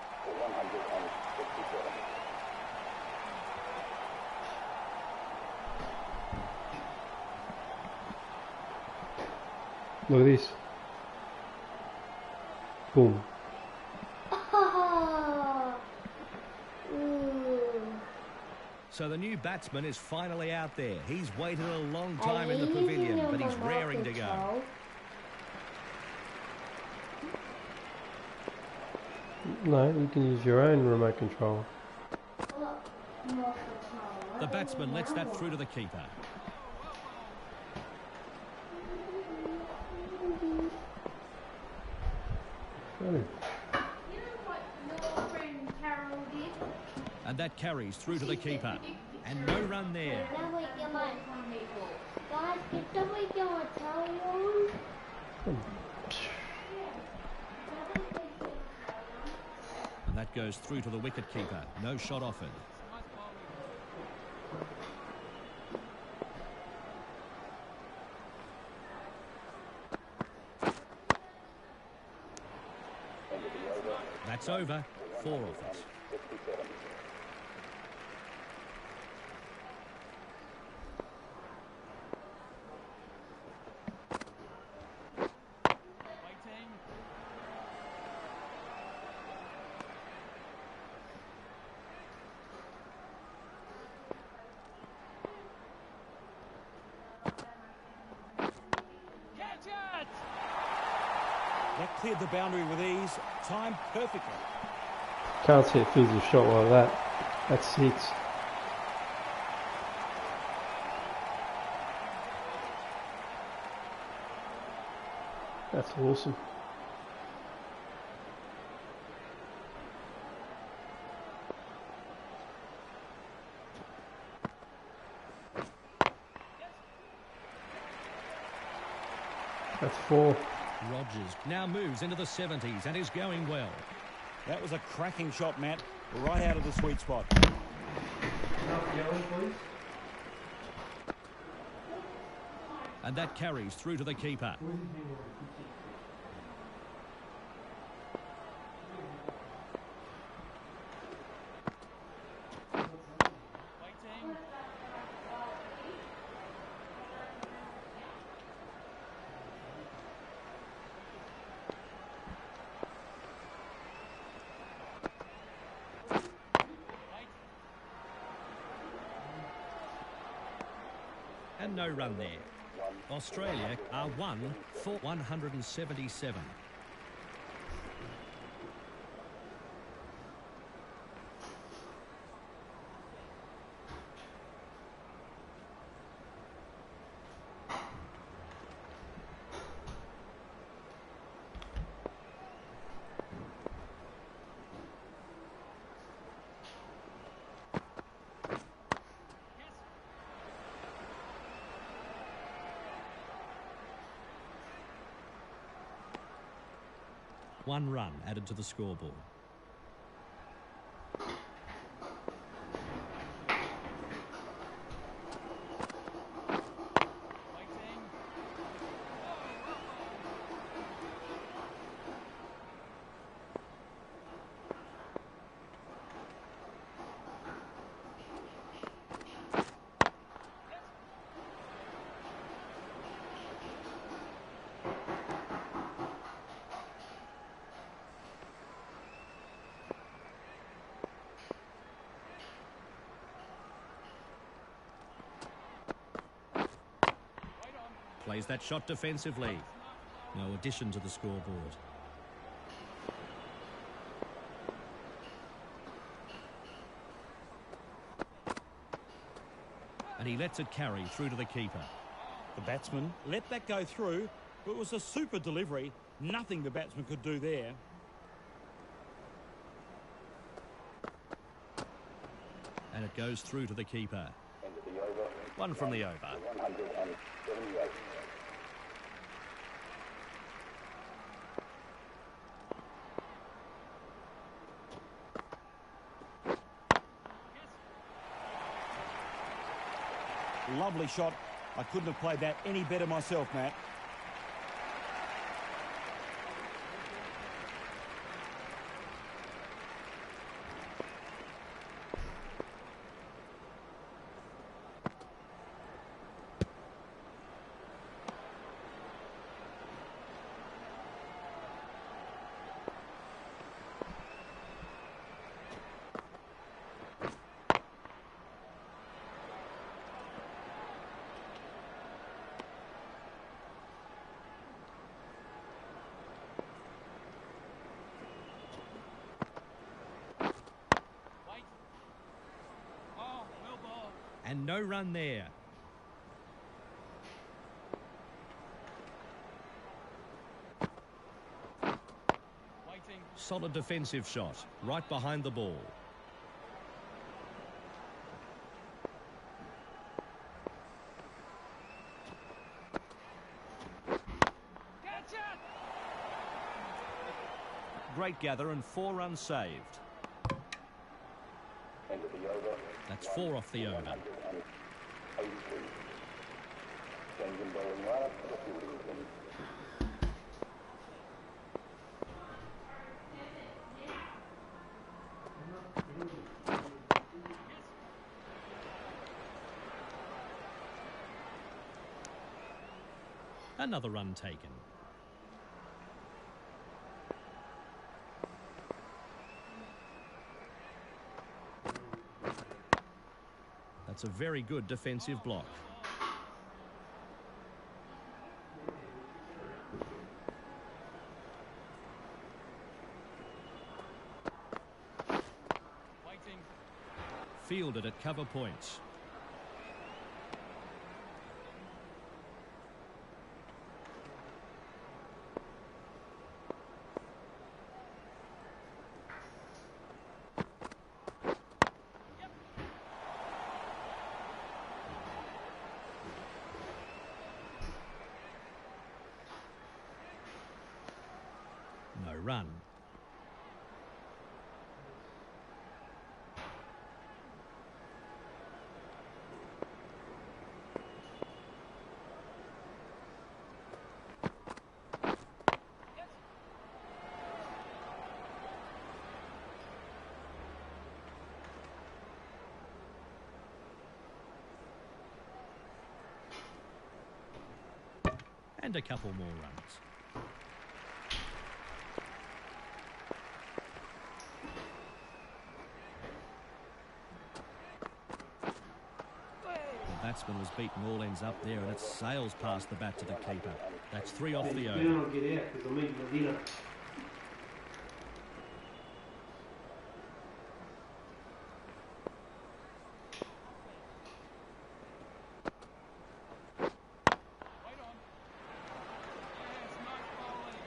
Look at this. Boom. So the new batsman is finally out there. He's waited a long time in the pavilion, but he's raring to go. No, you can use your own remote control. The batsman lets that through to the keeper. Oh. And that carries through to the keeper. And no run there. And that goes through to the wicket keeper. No shot offered. Nice bowling. That's over. 4 off it. Waiting. Catch it! That cleared the boundary with ease, timed perfectly. Can't see it fields a shot like that. That's 6. That's awesome. That's 4. Rogers now moves into the 70s and is going well. That was a cracking shot, Matt. Right out of the sweet spot. And that carries through to the keeper. Waiting. Wait. And no run there. Australia are 1 for 177. One run added to the scoreboard. Waiting. Wait on. Plays that shot defensively. No addition to the scoreboard. And he lets it carry through to the keeper. The batsman let that go through, but it was a super delivery. Nothing the batsman could do there. And it goes through to the keeper. End of the over. One from the over. 178. Lovely shot. I couldn't have played that any better myself, Matt. Wait. Oh, well bowled. And no run there. Waiting. Solid defensive shot. Right behind the ball. great gather and 4 runs saved. End of the over. That's 4 off the over. 182. Change in bowling lineup for the fielding team. Another run taken. That's a very good defensive block. Waiting. Fielded at cover points. No run. And a couple more runs. The batsman was beaten all ends up there, and it sails past the bat to the keeper. That's 3 off the over. Get out because I'm eating my dinner. Wait on. Yes, nice bowling.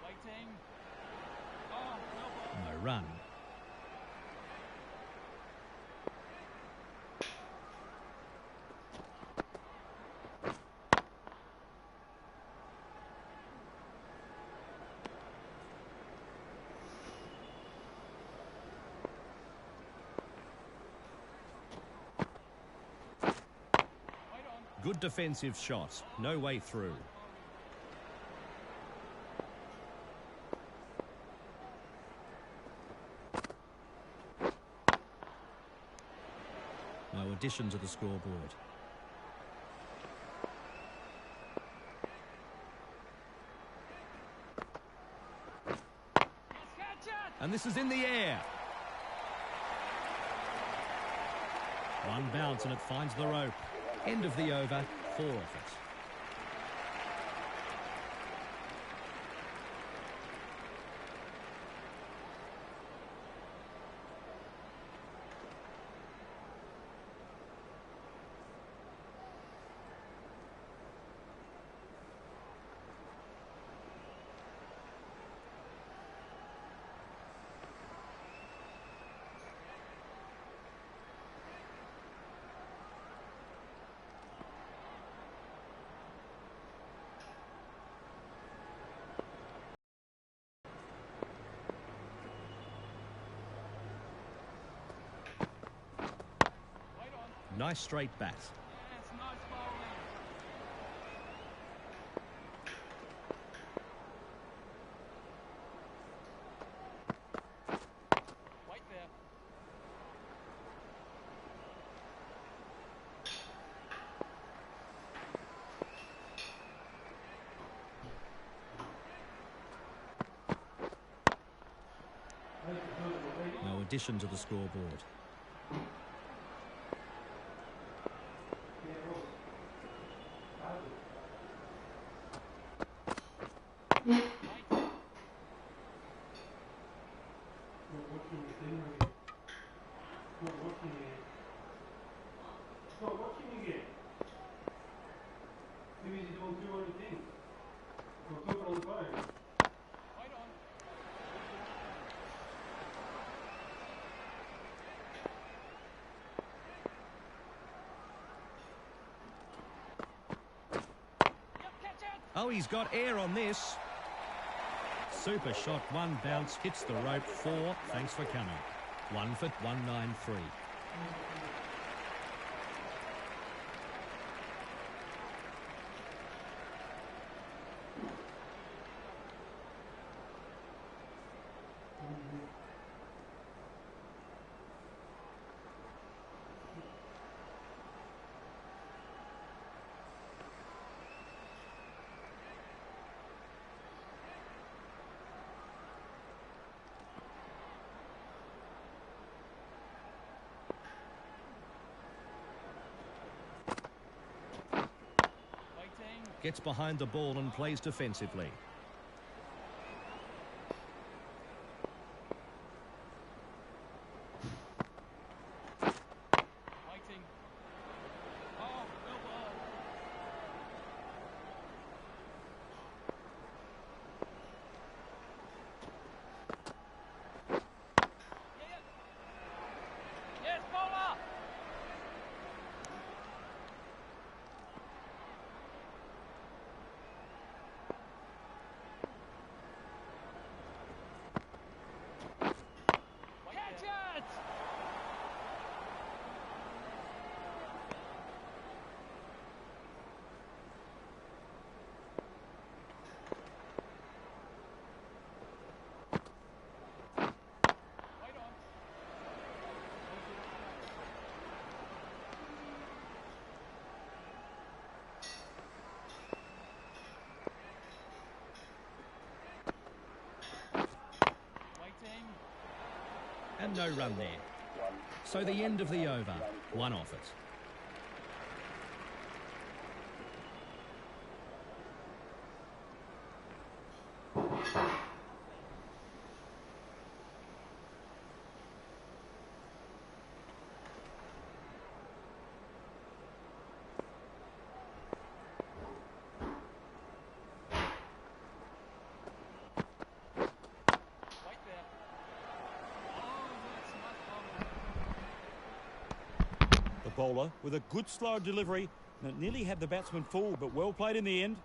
Waiting. Oh, no ball. No run. Wait on. Good defensive shot. No way through. No addition to the scoreboard. Catch it. And this is in the air. One bounce and it finds the rope. End of the over. 4 off it. Wait on. Nice straight bat. Yes, nice bowling. Wait there. No addition to the scoreboard. Wait on. Oh, he's got air on this. Super shot, one bounce, hits the rope, 4. Thanks for coming. 1 foot 193. Gets behind the ball and plays defensively. Waiting. Oh, no ball. Yeah. Yes, bowler. Catch it! Wait on. Waiting. And no run there. So the end of the over. 1 off it. Wait there. Oh, that's not bowling. The bowler with a good slow delivery, and it nearly had the batsman fooled, but well played in the end.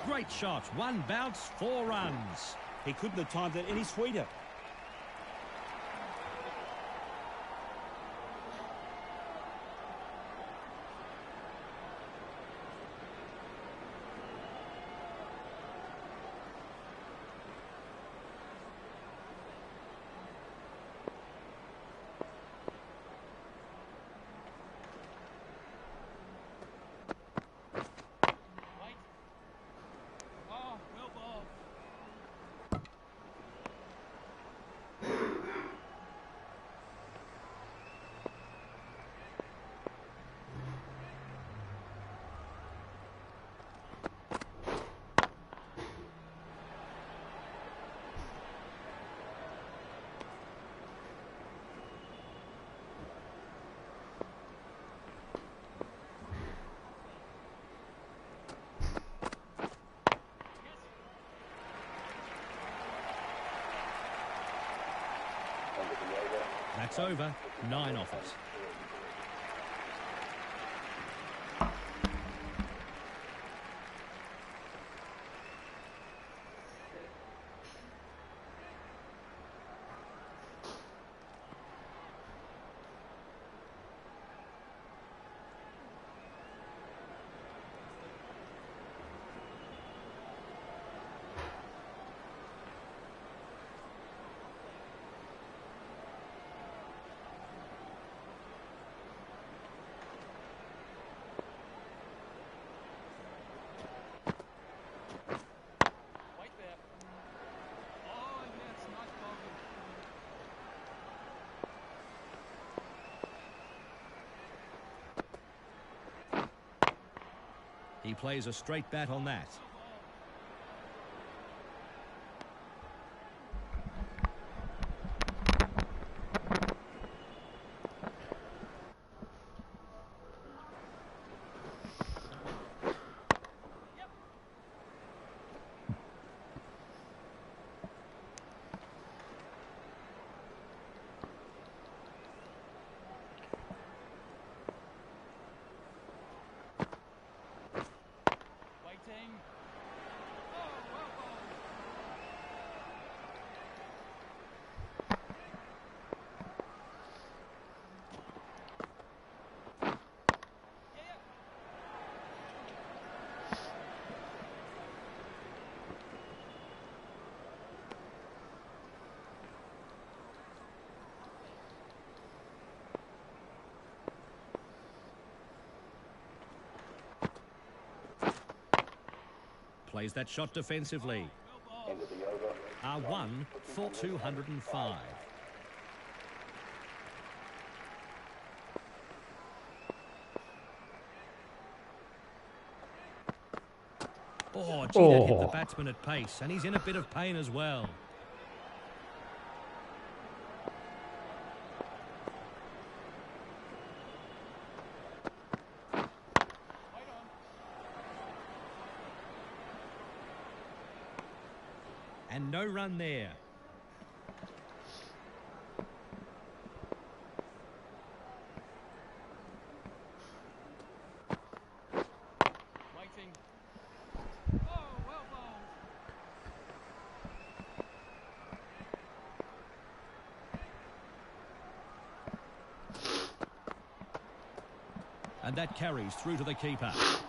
Great shot. 1 bounce, 4 runs. He couldn't have timed it any sweeter. Wait. Oh, well ball. That's over. 9 off it. Wait there. Oh, that's not bowling. He plays a straight bat on that. No ball. Plays that shot defensively. End of the over. 1 for 205. Oh, gee, that hit the batsman at pace, and he's in a bit of pain as well. And no run there. Waiting. Oh, well bowled. And that carries through to the keeper. Nice bowling.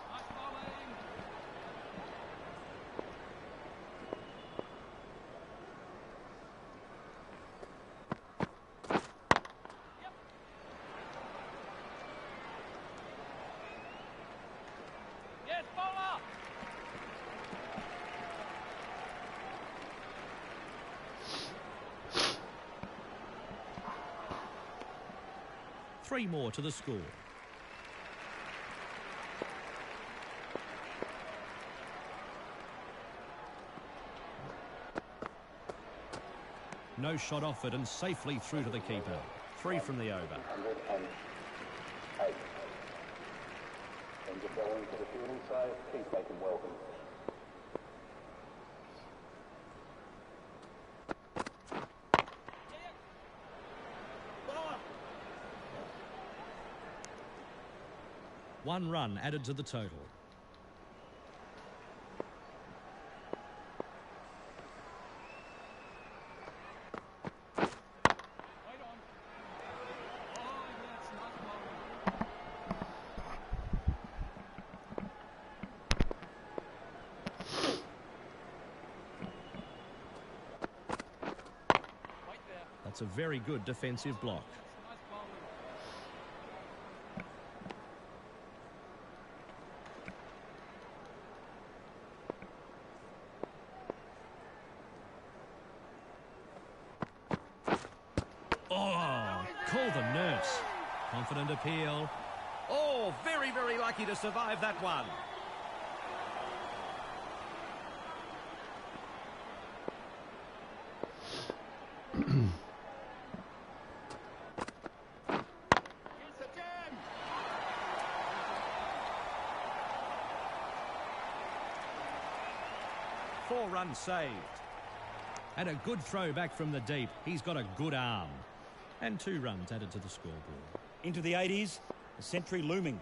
Yes, bowler. Three more to the score. No shot offered and safely through to the keeper. 3 from the over. 108. End of bowling to the fielding side. Please make him welcome. Bowler. 1 run added to the total. Wait on. Oh, yes, nice bowling. Wait there. That's a very good defensive block. Nice bowling. Oh, call the nurse. Confident appeal. Oh, very, very lucky to survive that one. It's a jam. Four runs saved. And a good throw back from the deep. He's got a good arm. And 2 runs added to the scoreboard. Into the 80s, a century looming.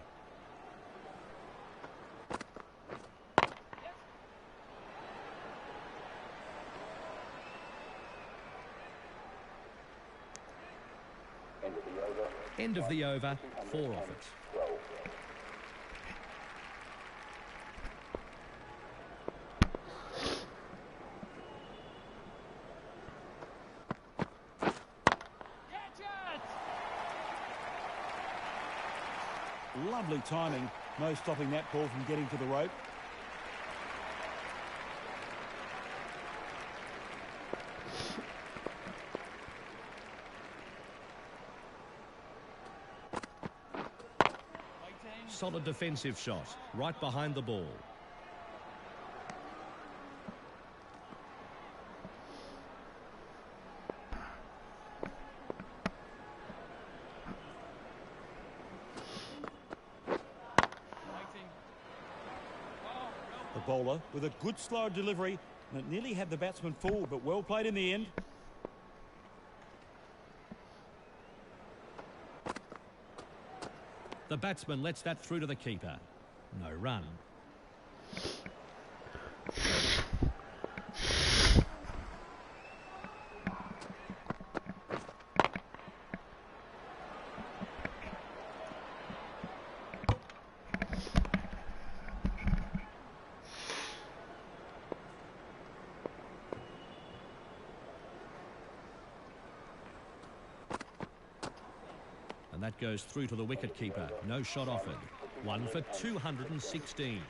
End of the over. End of the over. 4 off it. 12. Catch it. Lovely timing. No stopping that ball from getting to the rope. Waiting. Solid defensive shot. Right behind the ball. Waiting. Oh, The bowler with a good slow delivery, and it nearly had the batsman fooled, but well played in the end. The batsman lets that through to the keeper. No run. And that goes through to the wicket keeper. No shot offered. 1 for 216.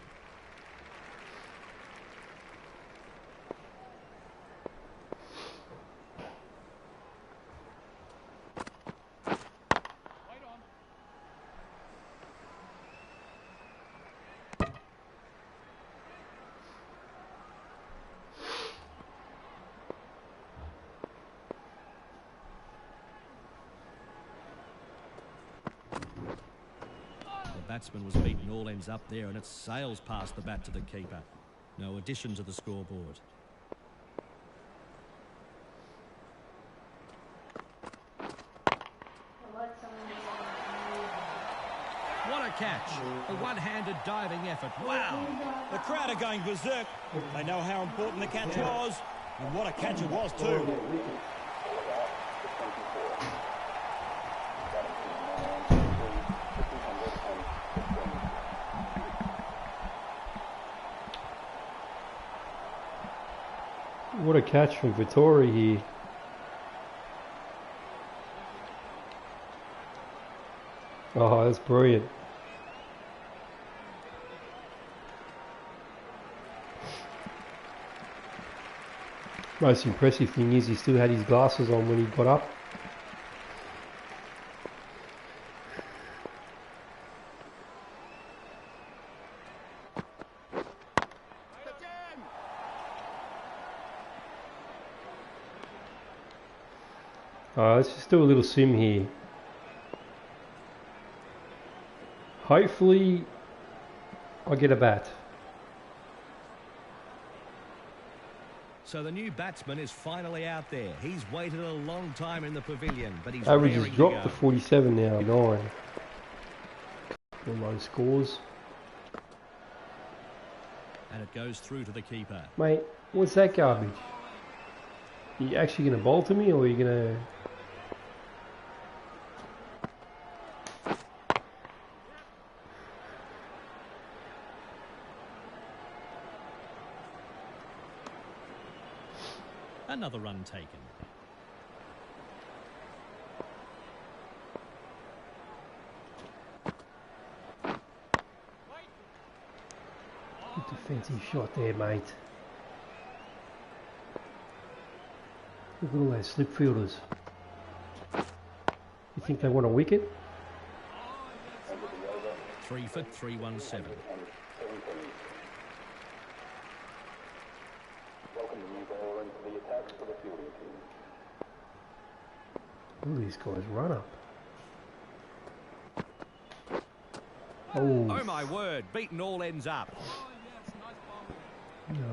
batsman was beaten all ends up there, and it sails past the bat to the keeper. No addition to the scoreboard. What a catch. A one-handed diving effort. Wow. The crowd are going berserk. They know how important the catch was, and what a catch it was too. What a catch from Vittori here. Oh, that's brilliant. Most impressive thing is he still had his glasses on when he got up. Let's just do a little sim here. Hopefully I get a bat. So the new batsman is finally out there. He's waited a long time in the pavilion, but he's Average has raring dropped to to go. 47 now, 9. All low scores. And it goes through to the keeper. Mate, what's that garbage? Are you actually going to bowl to me, or are you going to... Another run taken. Good defensive shot there, mate. Look at all those slip fielders. You think they want a wicket? 3 for 317. Welcome the new bowler into the attack for the fielding team. All these guys run up. Oh, Oh my word, beaten all ends up.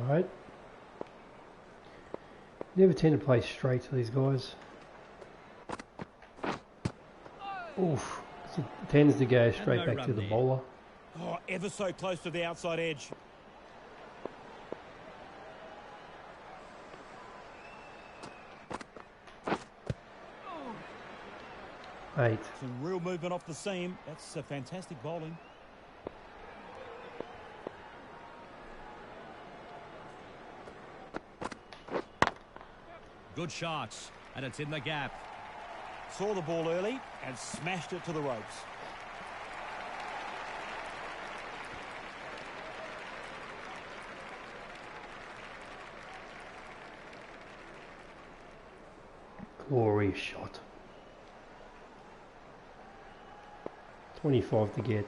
alright. Never tend to play straight to these guys. Oof. It tends to go straight no back run to the there. bowler. Oh, ever so close to the outside edge. Eight. Some real movement off the seam. That's fantastic bowling. Good shots, and it's in the gap. Saw the ball early and smashed it to the ropes. Glorious shot. 25 to get.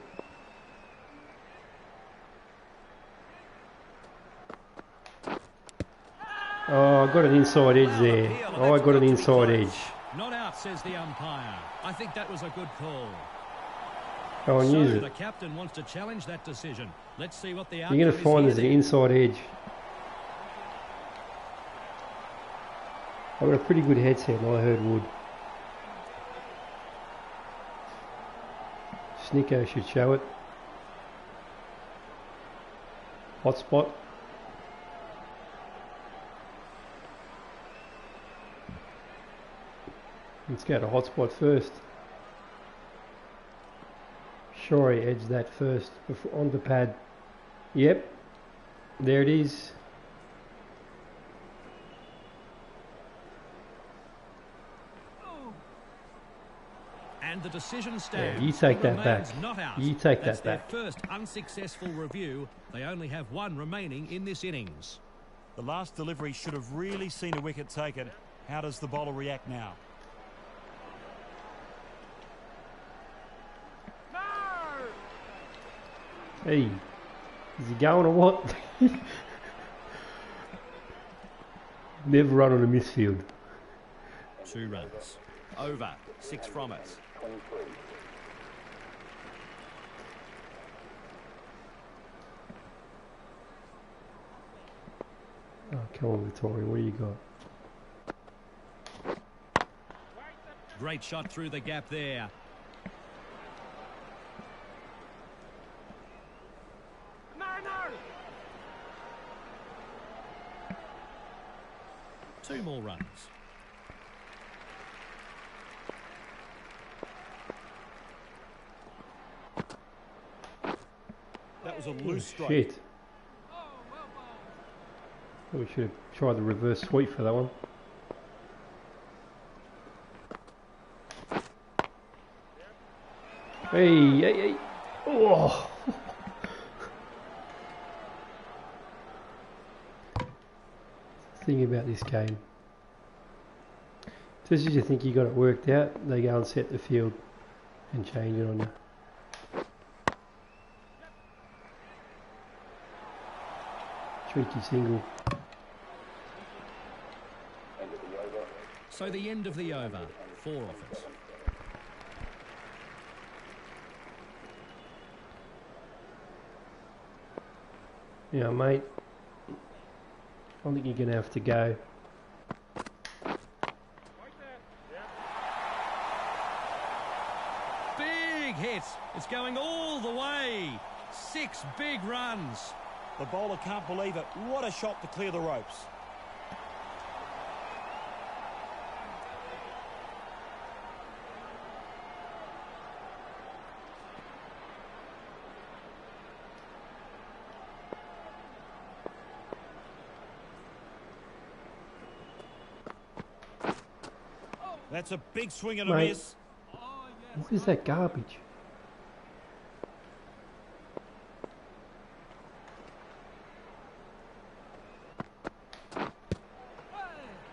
Oh, I got an inside edge there. Oh, I got an inside edge. Not out, says the umpire. I think that was a good call. Go and So use the it. captain wants to challenge that decision. Let's see what the You're outcome going to is find here there's an then. inside edge. I've got a pretty good headset and I heard wood. Snicko should show it. Hotspot. Let's go to hotspot first. Sure, I edged that first before on the pad. Yep, there it is. And the decision stands. you take He that back. remains not out. You take That's that back. their first unsuccessful review. They only have one remaining in this innings. The last delivery should have really seen a wicket taken. How does the bowler react now? Hey, is he going or what? Never run on a misfield. 2 runs. Over. 6 from it. 23. Oh, come on, Victoria, what do you got? Great shot through the gap there. Two more runs. That was a loose strike. Shit. We should have tried the reverse sweep for that one. Hey, hey, hey. Oh. Thing about this game. Just as you think you got it worked out, they go and set the field and change it on you. Tricky single. End of the over. So the end of the over. 4 offers. Yeah, mate. I think you're going to have to go. Big hit. It's going all the way. 6 big runs. The bowler can't believe it. What a shot to clear the ropes. That's a big swing and a Mate. miss. What is that garbage?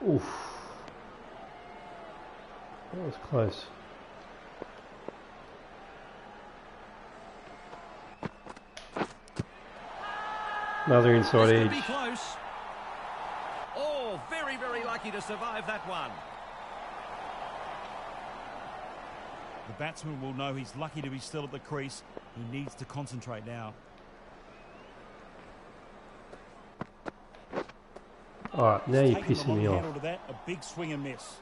Oof. That was close. Another inside This could be edge. close. Oh, very, very lucky to survive that one. The batsman will know he's lucky to be still at the crease. He needs to concentrate now. Alright, now you're Taking the pissing long me off. handle to that, a big swing and miss.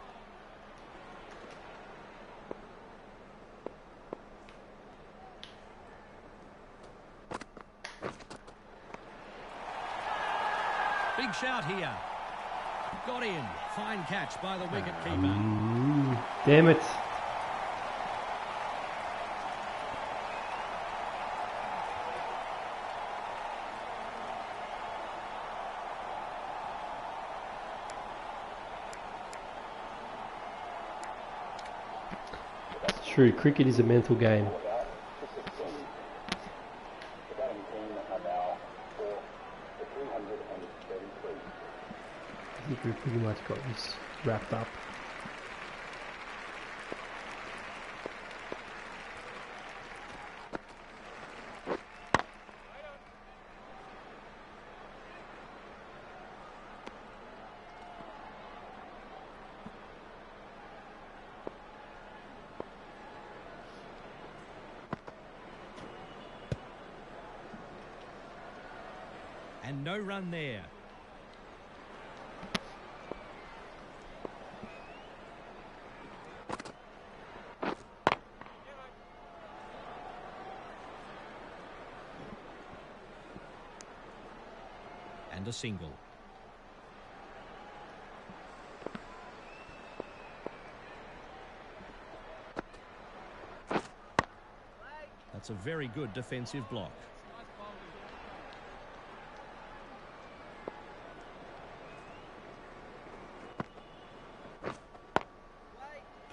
Big shout here. Got in. Fine catch by the wicket-keeper. Damn it. It's true, cricket is a mental game. About to 16. The batting team are now 4 for 333. I think we've pretty much got this wrapped up. And no run there. And a single. That's a very good defensive block.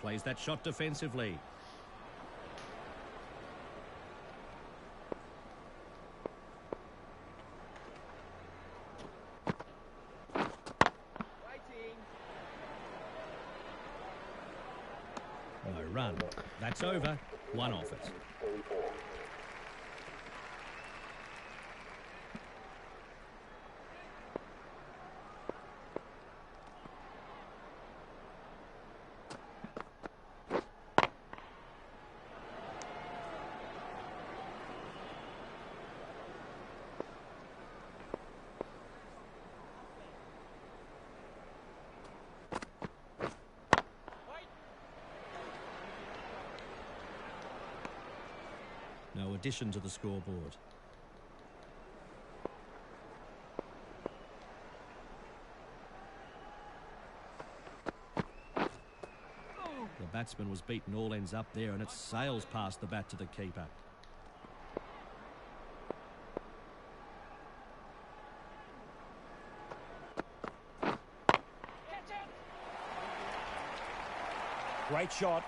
Plays that shot defensively. No run. That's over. 1 off it. 34. addition to the scoreboard. The batsman was beaten all ends up there, and it sails past the bat to the keeper. Great shot.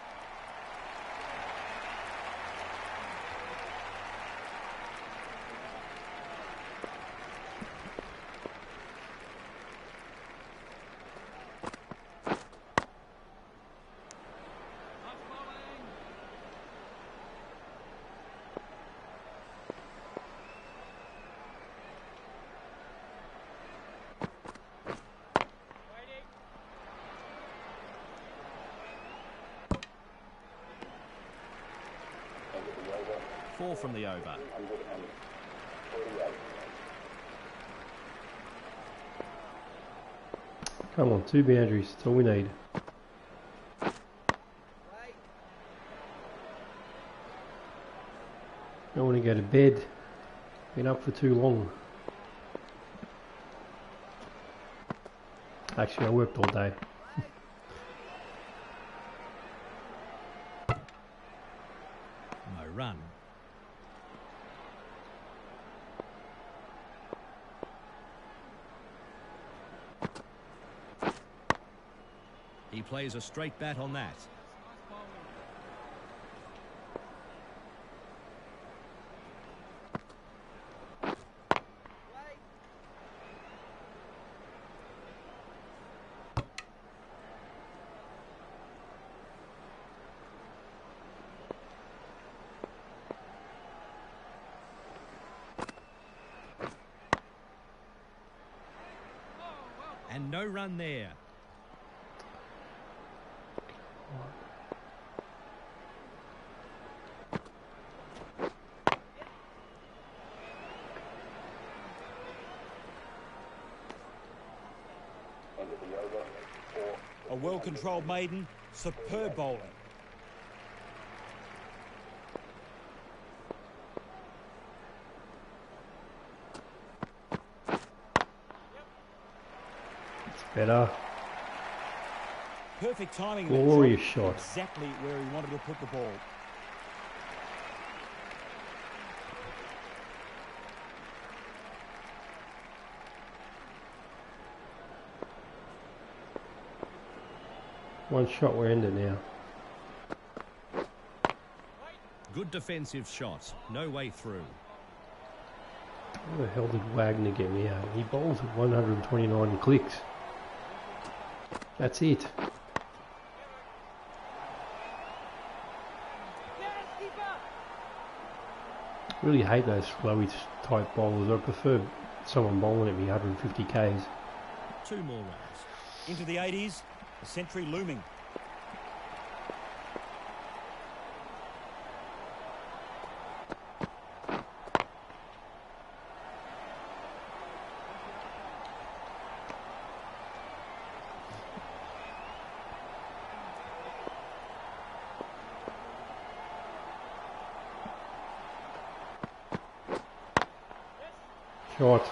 Four from the over. Come on, 2 boundaries. That's all we need. Don't want to go to bed. Been up for too long. Actually, I worked all day. No run. He plays a straight bat on that. And no run there. A well-controlled maiden, superb bowling. It's better. Perfect timing. Glorious shot. Exactly where he wanted to put the ball. One shot, we're ended now. Good defensive shot. No way through. Where the hell did Wagner get me out? He bowls at 129 clicks. That's it. Really hate those flowy type bowlers. I prefer someone bowling at me 150 Ks. 2 more runs. Into the 80s, a century looming. Shot.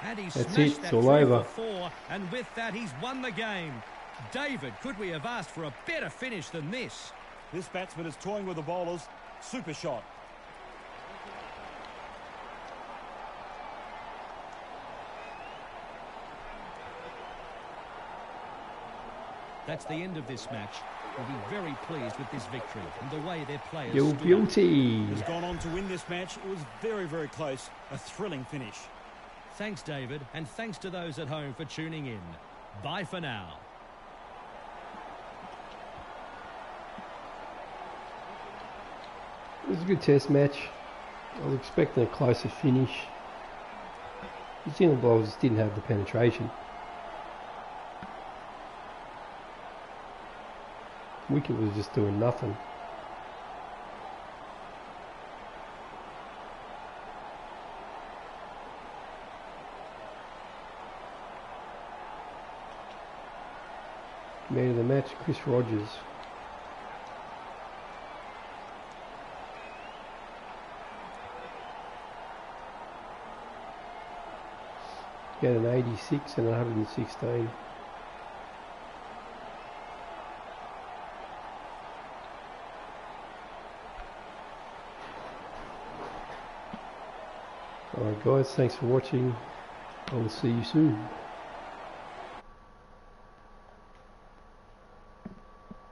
And he That's smashed it, that it's all through over. for 4, and with that he's won the game. David, could we have asked for a better finish than this? This batsman is toying with the bowlers. Super shot. That's the end of this match. We'll be very pleased with this victory and the way their players You stood up. beauty. Has gone on to win this match. It was very, very close. A thrilling finish. Thanks, David, and thanks to those at home for tuning in. Bye for now. It was a good test match. I was expecting a closer finish. New Zealand bowlers didn't have the penetration. Wicket was just doing nothing. Man of the match, Chris Rogers. Get an 86 and 116. Alright guys, thanks for watching. I will see you soon.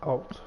Alt.